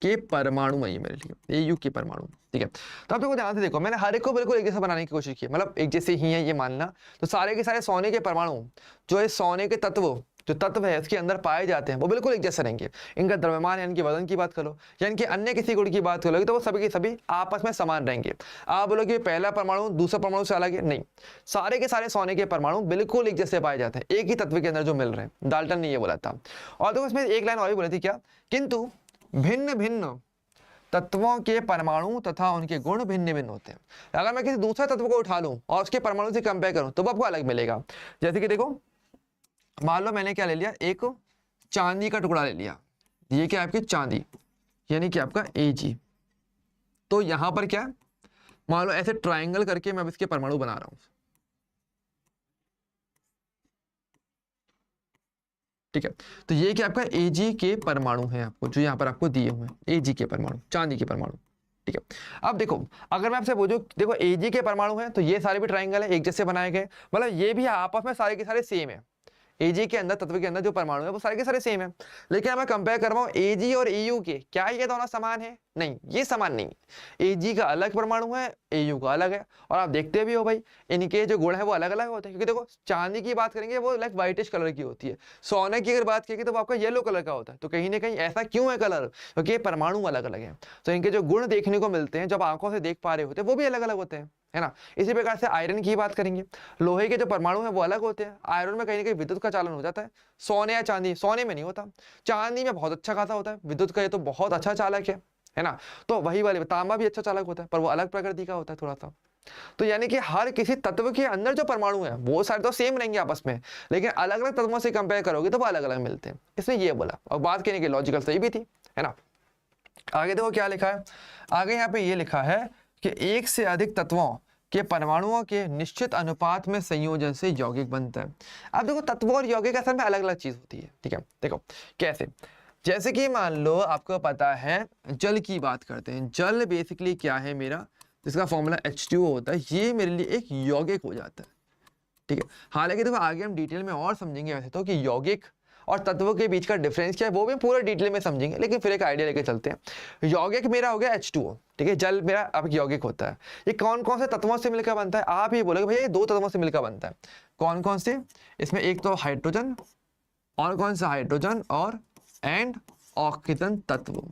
Speaker 1: के परमाणु है ये मेरे लिए, AU के परमाणु। ठीक है, तो आप देखो ध्यान से देखो, मैंने हर एक को बिल्कुल एक जैसा बनाने की कोशिश की, मतलब एक जैसे ही है ये मानना। तो सारे के सारे सोने के परमाणु, जो इस सोने के तत्व जो तत्व है इसके अंदर पाए जाते हैं, वो बिल्कुल एक जैसे रहेंगे। इनका द्रव्यमान या इनके वजन की बात करो या इनके अन्य किसी गुण की बात करोगे, तो वो सभी के सभी आपस में समान रहेंगे। आप बोलोगे पहला परमाणु दूसरा परमाणु से अलग है, नहीं, सारे के सारे सोने के परमाणु बिल्कुल एक जैसे पाए जाते हैं, एक ही तत्व के अंदर जो मिल रहे हैं। डाल्टन ने ये बोला था। और देखो इसमें एक लाइन और भी बोली थी, क्या, किंतु भिन्न भिन्न तत्वों के परमाणु तथा उनके गुण भिन्न भिन्न होते हैं। अगर मैं किसी दूसरे तत्व को उठा लूं और उसके परमाणु से कंपेयर करूं तो वो आपको अलग मिलेगा। जैसे कि देखो मान लो मैंने क्या ले लिया, एक चांदी का टुकड़ा ले लिया, ये क्या आपकी चांदी यानी कि आपका Ag। तो यहां पर क्या, मान लो ऐसे ट्राइंगल करके मैं इसके परमाणु बना रहा हूं। ठीक है, तो ये क्या आपका Ag के परमाणु है, आपको जो यहाँ पर आपको दिए हुए हैं Ag के परमाणु, चांदी के परमाणु। ठीक है, अब देखो अगर मैं आपसे पूछूं, देखो Ag के परमाणु है तो ये सारे भी ट्राइंगल है, एक जैसे बनाए गए, मतलब ये भी आपस में सारे के सारे सेम है। Ag के अंदर तत्व के अंदर जो परमाणु है वो सारे के सारे सेम है। लेकिन मैं कंपेयर कर रहा हूँ Ag और AU के, क्या ये दोनों समान है, नहीं, ये समान नहीं। Ag का अलग परमाणु है, AU का अलग है। और आप देखते भी हो भाई इनके जो गुण है वो अलग अलग होते हैं, क्योंकि देखो चांदी की बात करेंगे वो लाइक व्हाइटिश कलर की होती है, सोने की अगर बात करेंगे तो वो आपका येलो कलर का होता है। तो कहीं ना कहीं ऐसा क्यों है कलर, क्योंकि ये परमाणु अलग अलग है। तो इनके जो गुण देखने को मिलते हैं, जब आंखों से देख पा रहे होते हैं, वो भी अलग अलग होते हैं, है ना। इसी प्रकार से आयरन की बात करेंगे, लोहे के जो परमाणु है वो अलग होते हैं। आयरन में कहीं ना कहीं विद्युत का चालन हो जाता है, सोने या चांदी, सोने में नहीं होता, चांदी में बहुत अच्छा खासा होता है विद्युत का, ये तो बहुत अच्छा चालक है ना। तो वही वाली तांबा भी अच्छा चालक होता है, पर वो अलग प्रकृति का होता है थोड़ा सा। तो यानी कि हर किसी तत्व के अंदर जो परमाणु है वो सारे तो सेम रहेंगे आपस में, लेकिन अलग अलग तत्वों से कंपेयर करोगे तो वो अलग अलग मिलते हैं। इसमें ये बोला, और बात करने की लॉजिकल सही भी थी, है ना। आगे देखो क्या लिखा है, आगे यहाँ पे ये लिखा है कि एक से अधिक तत्वों के परमाणुओं के निश्चित अनुपात में संयोजन से यौगिक बनता है। अब देखो तत्व और यौगिक असल में अलग अलग चीज होती है। ठीक है, देखो कैसे, जैसे कि मान लो आपको पता है जल की बात करते हैं, जल बेसिकली क्या है मेरा, जिसका फॉर्मूला H2O होता है, ये मेरे लिए एक यौगिक हो जाता है। ठीक है, हालांकि देखो आगे हम डिटेल में और समझेंगे वैसे तो कि यौगिक और तत्वों के बीच का डिफरेंस क्या है, वो भी पूरा डिटेल में समझेंगे, लेकिन फिर एक आइडिया लेके चलते हैं। यौगिक मेरा हो गया H2O, ठीक है, जल मेरा अब यौगिक होता है। ये कौन कौन से तत्वों से मिलकर बनता है, आप ये बोलोगे भैया ये दो तत्वों से मिलकर बनता है। कौन कौन से, इसमें एक तो हाइड्रोजन, और कौन सा हाइड्रोजन और एंड ऑक्सीजन तत्व।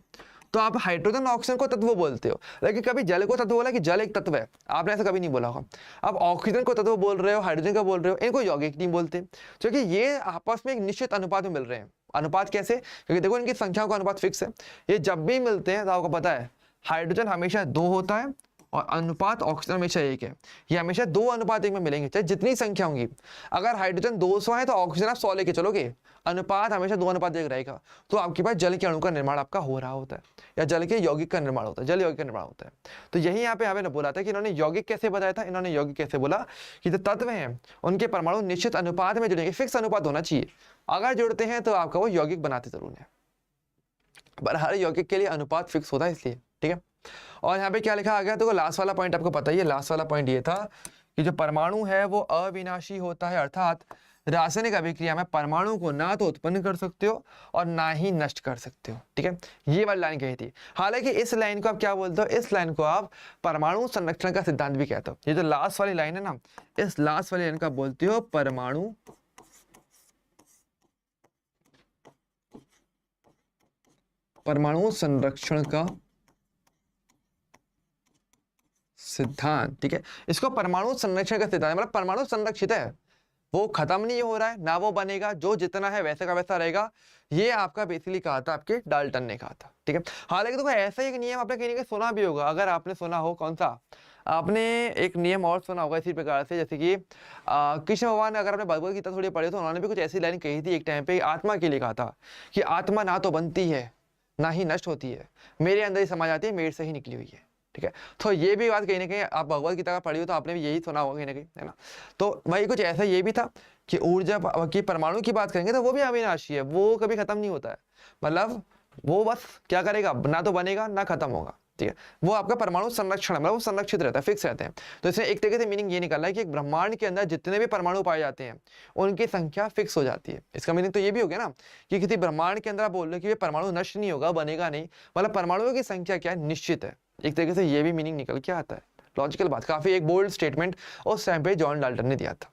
Speaker 1: तो आप हाइड्रोजन ऑक्सीजन को तत्व बोलते हो, लेकिन कभी जल को तत्व बोला कि जल एक तत्व है, आपने ऐसा कभी नहीं बोला होगा। अब ऑक्सीजन को तत्व बोल रहे हो, हाइड्रोजन का बोल रहे हो, इनको यौगिक नहीं बोलते, क्योंकि ये आपस में एक निश्चित अनुपात में मिल रहे हैं। अनुपात कैसे, क्योंकि देखो इनकी संख्याओं का अनुपात फिक्स है, ये जब भी मिलते हैं तो आपको पता है हाइड्रोजन हमेशा 2 होता है और अनुपात ऑक्सीजन हमेशा 1 है। ये हमेशा 2:1 में मिलेंगे, चाहे जितनी संख्या होंगी। अगर हाइड्रोजन 200 है तो ऑक्सीजन आप 100 लेके चलोगे, अनुपात हमेशा 2:1 रहेगा। तो आपके पास जल के अणु का निर्माण आपका हो रहा होता है, या जल के यौगिक का निर्माण होता है, जल यौगिक का निर्माण होता है। तो यही यहाँ पे हमें बोला था कि इन्होंने यौगिक कैसे बताया था, इन्होंने यौगिक कैसे बोला कि जो तत्व हैं उनके परमाणु निश्चित अनुपात में जुड़ेंगे, फिक्स अनुपात होना चाहिए, अगर जुड़ते हैं तो आपका वो यौगिक बनाते जरूर है, पर हर यौगिक के लिए अनुपात फिक्स होता है इसलिए। ठीक है, और यहाँ पे क्या लिखा आ गया, तो लास्ट वाला पॉइंट आपको पता ही है, लास्ट वाला पॉइंट ये था कि जो परमाणु है वो अविनाशी होता है, अर्थात रासायनिक अभिक्रिया में परमाणु को ना तो उत्पन्न कर सकते हो और ना ही नष्ट कर सकते हो। ठीक है, ये वाली लाइन कही थी। हालांकि इस लाइन को आप क्या बोलते हो, इस लाइन को आप परमाणु संरक्षण का सिद्धांत भी कहते हो। ये जो लास्ट वाली लाइन है ना, इस लास्ट वाली लाइन का बोलते हो परमाणु परमाणु संरक्षण का सिद्धांत, ठीक है। इसको परमाणु संरक्षण का सिद्धांत मतलब परमाणु संरक्षित है, वो खत्म नहीं हो रहा है ना वो बनेगा, जो जितना है वैसे का वैसा रहेगा। ये आपका बेसिकली कहा था, आपके डाल्टन ने कहा था, ठीक है। हालांकि देखो ऐसा ही एक नियम आपने कहीं ना कहीं सुना भी होगा, अगर आपने सुना हो, कौन सा, आपने एक नियम और सुना होगा इसी प्रकार से, जैसे कि कृष्ण भगवान ने, अगर आपने भगवद गीता थोड़ी पढ़ी तो उन्होंने भी कुछ ऐसी लाइन कही थी एक टाइम पे, आत्मा के लिए कहा था कि आत्मा ना तो बनती है ना ही नष्ट होती है, मेरे अंदर ही समा जाती है, मेरे से ही निकली हुई है, ठीक है। तो ये भी बात कहीं ना कहीं आप भगवद गीता का पढ़ी हो तो आपने भी यही सुना होगा कहीं ना कहीं, है ना। तो वही कुछ ऐसा ये भी था कि ऊर्जा की परमाणु की बात करेंगे तो वो भी अविनाशी है, वो कभी खत्म नहीं होता है, मतलब वो बस क्या करेगा, ना तो बनेगा ना खत्म होगा, ठीक है। वो आपका परमाणु संरक्षण मतलब वो संरक्षित रहता है, फिक्स रहते हैं। तो इसमें एक तरीके से मीनिंग ये निकल रहा है कि एक ब्रह्मांड के अंदर जितने भी परमाणु पाए जाते हैं उनकी संख्या फिक्स हो जाती है। इसका मीनिंग तो ये भी हो गया ना कि किसी ब्रह्मांड के अंदर आप बोल रहे हो कि ये परमाणु नष्ट नहीं होगा, बनेगा नहीं, मतलब परमाणुओं की संख्या क्या है, निश्चित है। एक तरीके से ये भी मीनिंग निकल के आता है, लॉजिकल बात, काफी एक बोल्ड स्टेटमेंट उस टाइम पे जॉन डाल्टन ने दिया था।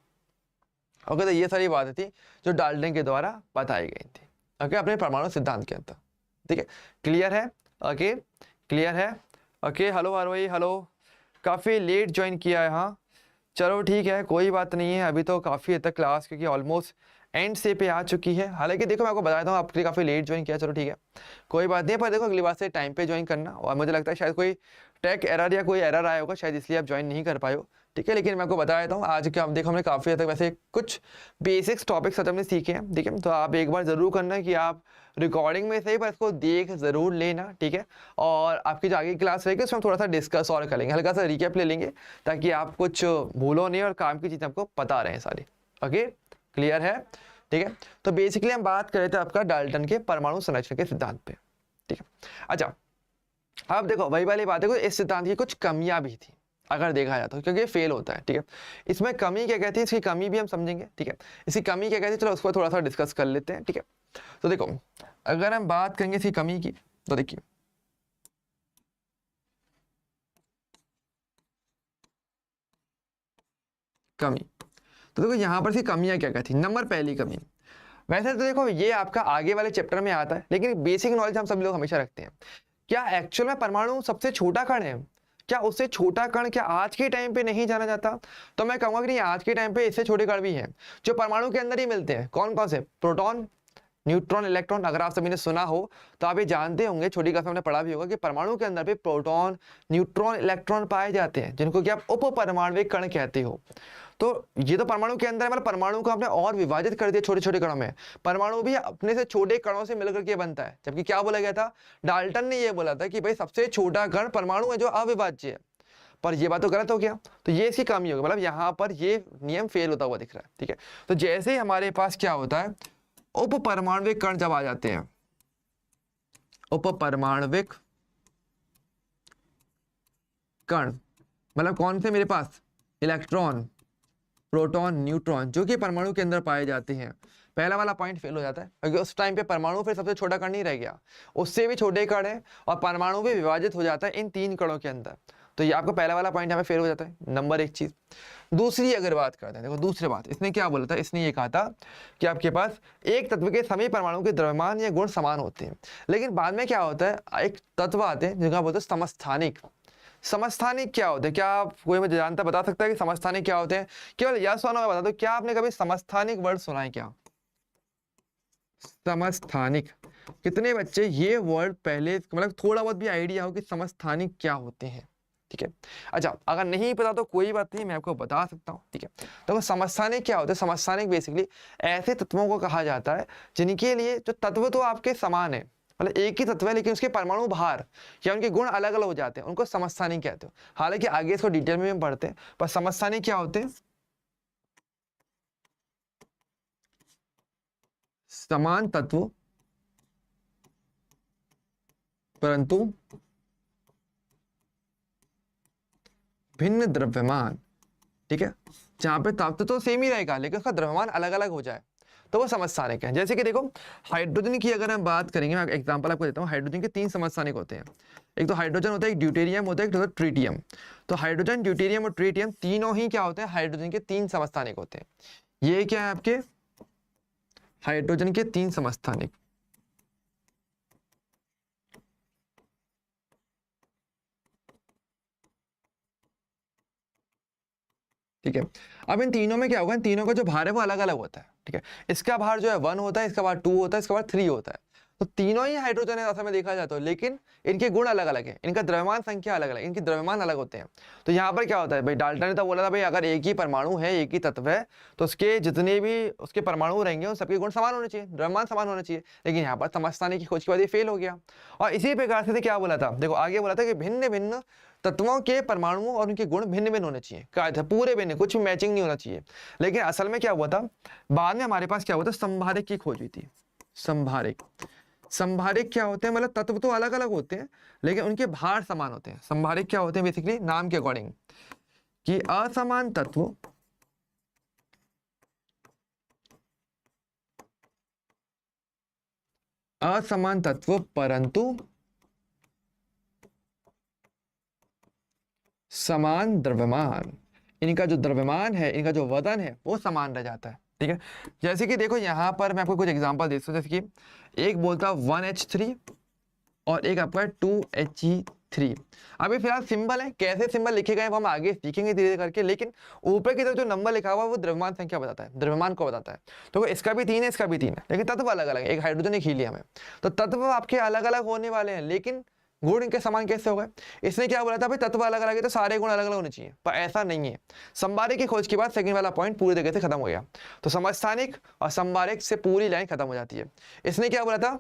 Speaker 1: ओके, तो ये सारी बातें थी जो डाल्टन के द्वारा बताई गई थी, ओके, अपने परमाणु सिद्धांत के अंदर, ठीक है। क्लियर है? ओके, क्लियर है? ओके, हेलो भाई, हेलो, काफ़ी लेट ज्वाइन किया है, हाँ चलो ठीक है, कोई बात नहीं है, अभी तो काफ़ी हद तक क्लास क्योंकि ऑलमोस्ट एंड से पे आ चुकी है। हालांकि देखो मैं आपको बताता हूँ, आपके लिए काफ़ी लेट ज्वाइन किया, चलो ठीक है, कोई बात नहीं, पर देखो अगली बार से टाइम पे ज्वाइन करना। और मुझे लगता है शायद कोई टेक एरर या कोई एरर आया होगा, शायद इसलिए आप ज्वाइन नहीं कर पाए हो, ठीक है। लेकिन मैं आपको बता देता हूँ, आज क्या देखो हमने काफ़ी हद तक वैसे कुछ बेसिक्स टॉपिक्स हमने सीखे हैं, ठीक है। तो आप एक बार ज़रूर करना कि आप रिकॉर्डिंग में सही पर इसको देख ज़रूर लेना, ठीक है। और आपकी जो आगे क्लास रहेगी उसमें हम थोड़ा सा डिस्कस और करेंगे, हल्का सा रिकैप ले लेंगे ताकि आप कुछ भूलो नहीं और काम की चीज़ें आपको पता रहे सारी। ओके, क्लियर है? ठीक है, तो बेसिकली हम बात कर रहे थे आपका डाल्टन के परमाणु संरक्षण के सिद्धांत पे, ठीक है। अच्छा, अब देखो वही वाली बात है, इस सिद्धांत की कुछ कमियां भी थी अगर देखा जाए तो, क्योंकि ये फेल होता है, ठीक है। इसमें कमी क्या कहती है, इसकी कमी भी हम समझेंगे, ठीक है। इसकी कमी क्या कहती है, चलो उसको थोड़ा सा डिस्कस कर लेते हैं, ठीक है। तो देखो अगर हम बात करेंगे इसकी कमी की, तो देखिए कमी, तो देखो यहाँ पर इसकी कमियां क्या क्या थी। नंबर पहली कमी, वैसे तो देखो ये आपका आगे वाले चैप्टर में आता है, लेकिन बेसिक नॉलेज हम सब लोग हमेशा रखते हैं, क्या एक्चुअल में परमाणु सबसे छोटा कण है, क्या उससे छोटा कण क्या आज के टाइम पे नहीं जाना जाता? तो मैं कहूंगा कि नहीं, आज के टाइम पे इससे छोटे कण भी हैं जो परमाणु के अंदर ही मिलते हैं। कौन कौन से? Proton, neutron, electron. अगर आप सभी ने सुना हो तो आप ये जानते होंगे, छोटी क्लास में हमने पढ़ा भी होगा कि परमाणु के अंदर भी प्रोटॉन, न्यूट्रॉन, इलेक्ट्रॉन पाए जाते हैं, जिनको कि आप उप परमाणविक कण कहते हो। तो ये तो परमाणु के अंदर है, मतलब परमाणु को आपने और विभाजित कर दिया छोटे छोटे कणों में। परमाणु भी अपने से छोटे कणों से मिलकर के बनता है, जबकि क्या बोला गया था, डाल्टन ने ये बोला था कि भाई सबसे छोटा कण परमाणु है जो अविभाज्य है, पर ये बात तो गलत हो गया। तो ये इसकी कमी होगी, मतलब यहाँ पर ये नियम फेल होता हुआ दिख रहा है, ठीक है। तो जैसे ही हमारे पास क्या होता है, उप परमाणविक कण जब आ जाते हैं, उप परमाणविक कण मतलब कौन से मेरे पास, इलेक्ट्रॉन, प्रोटॉन, न्यूट्रॉन, जो कि परमाणु के अंदर पाए जाते हैं। पहला वाला पॉइंट फेल हो जाता है क्योंकि उस टाइम पे परमाणु फिर सबसे छोटा कण नहीं रह गया, उससे भी छोटे कण है और परमाणु भी विभाजित हो जाता है इन तीन कणों के अंदर। तो ये आपका पहला वाला पॉइंट हमें फेल हो जाता है, नंबर एक चीज। दूसरी अगर बात करते हैं, देखो दूसरी बात इसने क्या बोला था, इसने ये कहा था कि आपके पास एक तत्व के सभी परमाणु के द्रव्यमान या गुण समान होते हैं, लेकिन बाद में क्या होता है, एक तत्व आते हैं जिनका बोलते हैं समस्थानिक। समस्थानिक क्या होते हैं, क्या आप कोई मुझे जानता बता सकता है कि समस्थानिक क्या होते हैं? केवल यस और नो में बता दो, क्या आपने कभी समस्थानिक वर्ड सुना है क्या? समस्थानिक, कितने बच्चे ये वर्ड पहले मतलब थोड़ा बहुत भी आइडिया हो कि समस्थानिक क्या होते हैं? ठीक है, अच्छा अगर नहीं पता तो कोई बात नहीं, मैं आपको बता सकता हूँ, ठीक है। तो समस्थानिक क्या होते हैं? समस्थानिक बेसिकली ऐसे तत्वों को कहा जाता है जिनके लिए जो तत्व तो आपके समान है, मतलब एक ही तत्व है लेकिन उसके परमाणु बाहर या उनके गुण अलग अलग हो जाते हैं, उनको समस्थानिक कहते हो। हालांकि आगे इसको डिटेल में हम पढ़ते हैं, पर समस्थानिक क्या होते हैं? समान तत्व परंतु भिन्न द्रव्यमान, ठीक है, जहां पे तत्व तो सेम ही रहेगा लेकिन उसका द्रव्यमान अलग अलग हो जाए, तो वो समस्थानिक है। जैसे कि देखो हाइड्रोजन की अगर हम बात करेंगे, मैं एग्जांपल आपको देता हूँ, हाइड्रोजन के तीन समस्थानिक होते हैं। एक तो हाइड्रोजन होता है, एक ड्यूटेरियम होता है, एक होता है ट्रिटियम। तो हाइड्रोजन, ड्यूटेरियम और ट्रिटियम तीनों ही क्या होते हैं, हाइड्रोजन के तीन समस्थानिक होते हैं। ये क्या है आपके हाइड्रोजन के तीन समस्थानिक, ठीक है। अब इन तीनों में क्या होगा, इन तीनों का जो भार है वो अलग अलग होता है। ठीक है, इसका भार जो है 1 होता है, इसका भार 2 होता है, इसका भार 3 होता है। तो तीनों ही हाइड्रोजन है असल में देखा जाए तो, लेकिन इनके गुण अलग अलग है, इनका द्रव्यमान संख्या अलग अलग, इनके द्रव्यमान अलग होते हैं। तो यहाँ पर क्या होता है भाई, डाल्टन ने तो बोला था भाई अगर एक ही परमाणु है, एक ही तत्व है, तो उसके जितने भी उसके परमाणु रहेंगे उन सबके गुण समान होने चाहिए, द्रव्यमान समान होना चाहिए। लेकिन यहाँ पर समस्थानिक की खोज के बाद ये फेल हो गया। और इसी प्रकार से क्या बोला था, देखो आगे बोला था कि भिन्न भिन्न तत्वों के परमाणुओं और उनके गुण भिन्न भिन्न होने चाहिए, कहा था पूरे भिन्न, कुछ भी मैचिंग नहीं होना चाहिए। लेकिन असल में क्या हुआ था, बाद में हमारे पास क्या हुआ था, संभारिक की खोज हुई थी। संभारिक, संभारिक क्या होते हैं, मतलब तत्व तो अलग अलग होते हैं लेकिन उनके भार समान होते हैं। संभारिक क्या होते हैं, बेसिकली नाम के अकॉर्डिंग कि असमान तत्व परंतु समान द्रव्यमान, इनका जो द्रव्यमान है, इनका जो वजन है वो समान रह जाता है। ठीक है, जैसे कि देखो यहाँ पर मैं आपको कुछ एग्जांपल देता हूँ। जैसे कि एक बोलता 1H3 और एक आपका 2He3। अभी फिलहाल सिंबल है, कैसे सिंबल लिखे गए वो हम आगे सीखेंगे धीरे धीरे करके, लेकिन ऊपर की तरफ जो नंबर लिखा हुआ है वो द्रव्यमान संख्या बताता है, द्रव्यमान को बताता है। तो इसका भी 3 है, इसका भी 3 है, लेकिन तत्व अलग अलग है, एक हाइड्रोजन एक हीलियम है। तो तत्व आपके अलग अलग होने वाले हैं, लेकिन गुण इनके समान कैसे हो गए। इसने क्या बोला था भाई, तत्व अलग अलग है तो सारे गुण अलग अलग होने चाहिए, पर ऐसा नहीं है। संभारिक की खोज के बाद सेकंड वाला पॉइंट पूरी तरीके से खत्म हो गया। तो समस्थानिक और संभारिक से पूरी लाइन खत्म हो जाती है। इसने क्या बोला था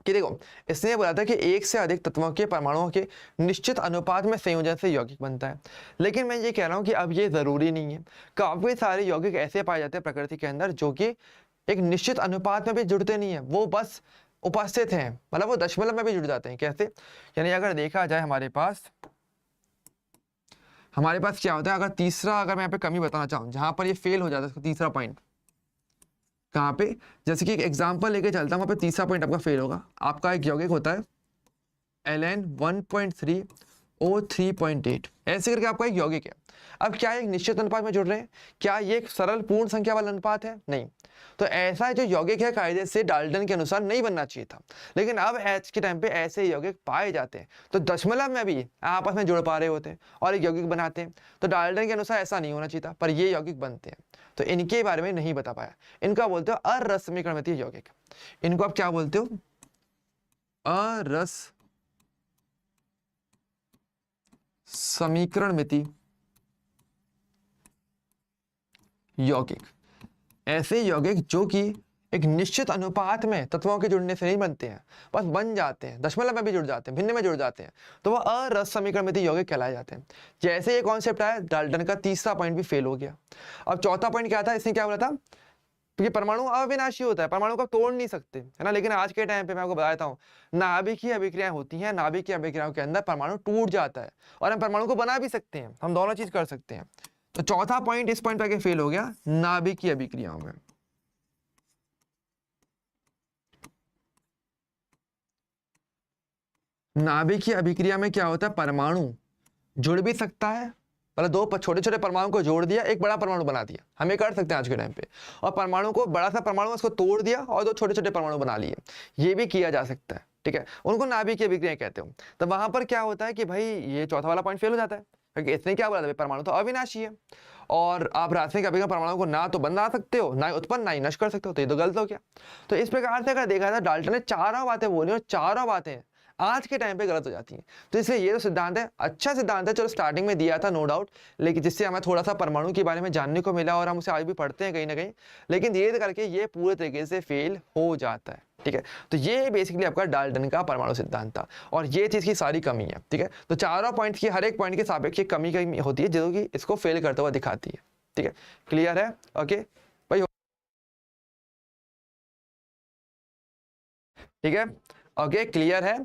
Speaker 1: कि देखो, इसने बोला था कि एक से अधिक तत्वों के परमाणुओं के निश्चित अनुपात में संयोजन से यौगिक बनता है। लेकिन मैं ये कह रहा हूं कि अब ये जरूरी नहीं है। काफी सारे यौगिक ऐसे पाए जाते हैं प्रकृति के अंदर जो कि एक निश्चित अनुपात में भी जुड़ते नहीं है, वो बस उपस्थित हैं, मतलब वो दशमलव में भी जुड़ जाते हैं। कैसे, यानी अगर देखा जाए हमारे पास क्या होता है, अगर तीसरा, अगर मैं यहाँ पे कमी बताना चाहूँ जहां पर ये फेल हो जाता है, तीसरा पॉइंट कहाँ पे, जैसे कि एक एग्जांपल लेके चलता हूँ, वहाँ पे तीसरा पॉइंट आपका फेल होगा। आपका एक यौगिक होता है Ln 1.3 O3.8, ऐसे करके आपका एक यौगिक है। अब क्या एक निश्चित अनुपात में जुड़ रहे हैं, क्या ये एक सरल पूर्ण संख्या वाला अनुपात है, नहीं। तो ऐसा जो यौगिक है कायदे से डाल्टन के अनुसार नहीं बनना चाहिए था, लेकिन अब आज के टाइम पे ऐसे यौगिक पाए जाते हैं, तो दशमलव में भी आपस में जुड़ पा रहे होते हैं और एक यौगिक बनाते हैं। तो डाल्टन के अनुसार ऐसा नहीं होना चाहिए था, पर ये यौगिक बनते हैं। तो इनके बारे में नहीं बता पाया। इनका बोलते हो अरस समीकरणमितीय यौगिक। इनको आप क्या बोलते हो, अरस समीकरणमिति यौगिक। ऐसे यौगिक जो कि एक निश्चित अनुपात में तत्वों के जुड़ने से नहीं बनते हैं, बस बन जाते हैं, दशमलव में भी जुड़ जाते हैं, भिन्न में जुड़ जाते हैं, तो वह अरस समीकरणमिति यौगिक कहलाए जाते हैं। जैसे ये कॉन्सेप्ट आया, डाल्टन का तीसरा पॉइंट भी फेल हो गया। अब चौथा पॉइंट क्या था, इसने क्या बोला था कि परमाणु अविनाशी होता है, परमाणु को तोड़ नहीं सकते, है ना। लेकिन आज के टाइम पे मैं आपको बताता हूँ, नाभिकीय अभिक्रियाएं होती हैं, नाभिकीय अभिक्रियाओं के अंदर परमाणु टूट जाता है और हम परमाणु को बना भी सकते हैं, हम दोनों चीज कर सकते हैं। तो चौथा पॉइंट इस पॉइंट पे फेल हो गया, नाभिकीय अभिक्रियाओं में। नाभिकीय अभिक्रिया में क्या होता है, परमाणु जुड़ भी सकता है, मतलब दो छोटे छोटे परमाणु को जोड़ दिया, एक बड़ा परमाणु बना दिया, हम ये कर सकते हैं आज के टाइम पे। और परमाणु को, बड़ा सा परमाणु उसको तोड़ दिया और दो छोटे छोटे परमाणु बना लिए, ये भी किया जा सकता है। ठीक है, उनको नाभिकीय अभिक्रिया कहते हो। तो वहां पर क्या होता है कि भाई ये चौथा वाला पॉइंट फेल हो जाता है, क्योंकि इसने क्या बोला था, परमाणु तो अविनाशी है और आप रासायनिक अभिक्रिया परमाणु को ना तो बना सकते हो, ना उत्पन्न, ना ही नष्ट कर सकते हो, तो ये तो गलत हो गया। तो इस प्रकार से अगर देखा जाए, डाल्टन ने चारों बातें बोली और चारों बातें आज के टाइम पे गलत हो जाती हैं। तो इसलिए ये तो सिद्धांत है, अच्छा सिद्धांत है, चलो स्टार्टिंग में दिया था नो डाउट, लेकिन जिससे हमें थोड़ा सा परमाणु के बारे में जानने को मिला और हम उसे आज भी पढ़ते हैं कहीं ना कहीं, लेकिन धीरे करके ये पूरे तरीके से फेल हो जाता है। ठीक है, तो ये बेसिकली आपका डाल्टन का परमाणु सिद्धांत था और ये चीज की सारी कमी है। ठीक है, तो चारों पॉइंट की हर एक पॉइंट के सापेक्ष कमी होती है जो कि इसको फेल करता हुआ दिखाती है। ठीक है, क्लियर है, ओके भाई, ठीक है, ओके क्लियर है।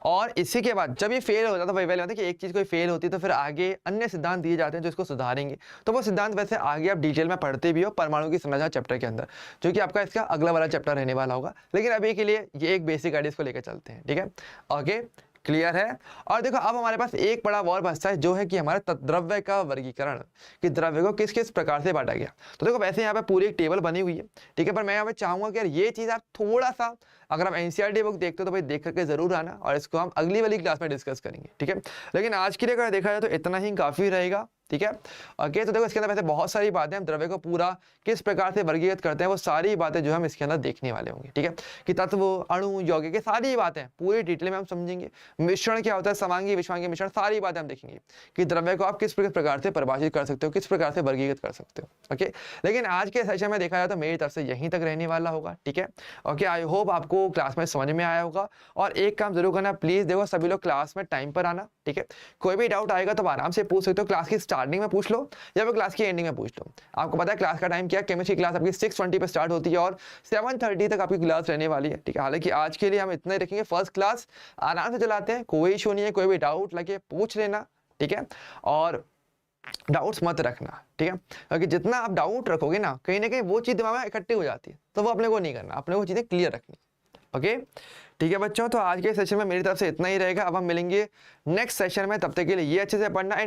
Speaker 1: और इसी के बाद जब ये फेल हो जाता है, वही बात है कि एक चीज कोई फेल होती है तो फिर आगे अन्य सिद्धांत दिए जाते हैं जो इसको सुधारेंगे। तो वो सिद्धांत वैसे आगे आप डिटेल में पढ़ते भी हो परमाणु की समझा चैप्टर के अंदर, जो कि आपका इसका अगला वाला चैप्टर रहने वाला होगा, लेकिन अभी के लिए ये एक बेसिक आइडिया को लेकर चलते हैं। ठीक है, ओके क्लियर है। और देखो अब हमारे पास एक बड़ा और बचता है जो है कि हमारे द्रव्य का वर्गीकरण, कि द्रव्य को किस किस प्रकार से बांटा गया। तो देखो वैसे यहाँ पे पूरी एक टेबल बनी हुई है, ठीक है, पर मैं यहाँ पे चाहूंगा कि यार ये चीज आप थोड़ा सा, अगर आप एनसीईआरटी बुक देखते हो तो भाई देख करके जरूर आना और इसको हम अगली वाली क्लास में डिस्कस करेंगे। ठीक है, लेकिन आज के लिए अगर देखा जाए तो इतना ही काफी रहेगा। ठीक है। ओके, तो देखो इसके अंदर वैसे बहुत सारी बातें, हम द्रव्य को पूरा किस प्रकार से वर्गीकृत करते हैं वो सारी बातें जो हम इसके अंदर देखने वाले होंगे। ठीक है, कि तत्व, अणु, यौगिक, ये सारी बातें पूरी डिटेल में हम समझेंगे। मिश्रण क्या होता है, समांगी विषमांगी मिश्रण, सारी बातें हम देखेंगे कि द्रव्य को आप किस प्रकार से परिभाषित कर सकते हो, किस प्रकार से वर्गीकृत कर सकते हो। ओके, लेकिन आज के सेशन में देखा जाए तो मेरी तरफ से यहीं तक रहने वाला होगा। ठीक है, ओके, आई होप आपको क्लास में समझ में आया होगा। और एक काम जरूर करना, प्लीज देखो सभी लोग क्लास में टाइम पर आना। ठीक है, कोई भी डाउट आएगा तो आराम से पूछ सकते हो, क्लास की स्टार्टिंग में पूछ लो या फिर क्लास की एंडिंग में पूछ लो। आपको पता है क्लास का टाइम क्या है, केमिस्ट्री क्लास आपकी 6:20 पे स्टार्ट होती है और 7:30 तक आपकी क्लास रहने वाली है। ठीक है, हालांकि आज के लिए हम इतना ही रखेंगे, फर्स्ट क्लास आराम से चलाते हैं, कोई इशू नहीं है, कोई भी डाउट लगे पूछ लेना। ठीक है, और डाउट्स मत रखना। ठीक है, क्योंकि जितना आप डाउट रखोगे ना कहीं वो चीज़ दिमाग में इकट्ठी हो जाती है, तो वो अपने को नहीं करना, अपने को चीज़ें क्लियर रखनी। ओके, ठीक है बच्चों, तो आज के सेशन में मेरी तरफ से इतना ही रहेगा। अब हम मिलेंगे नेक्स्ट सेशन में, तब तक के लिए ये अच्छे से पढ़ना।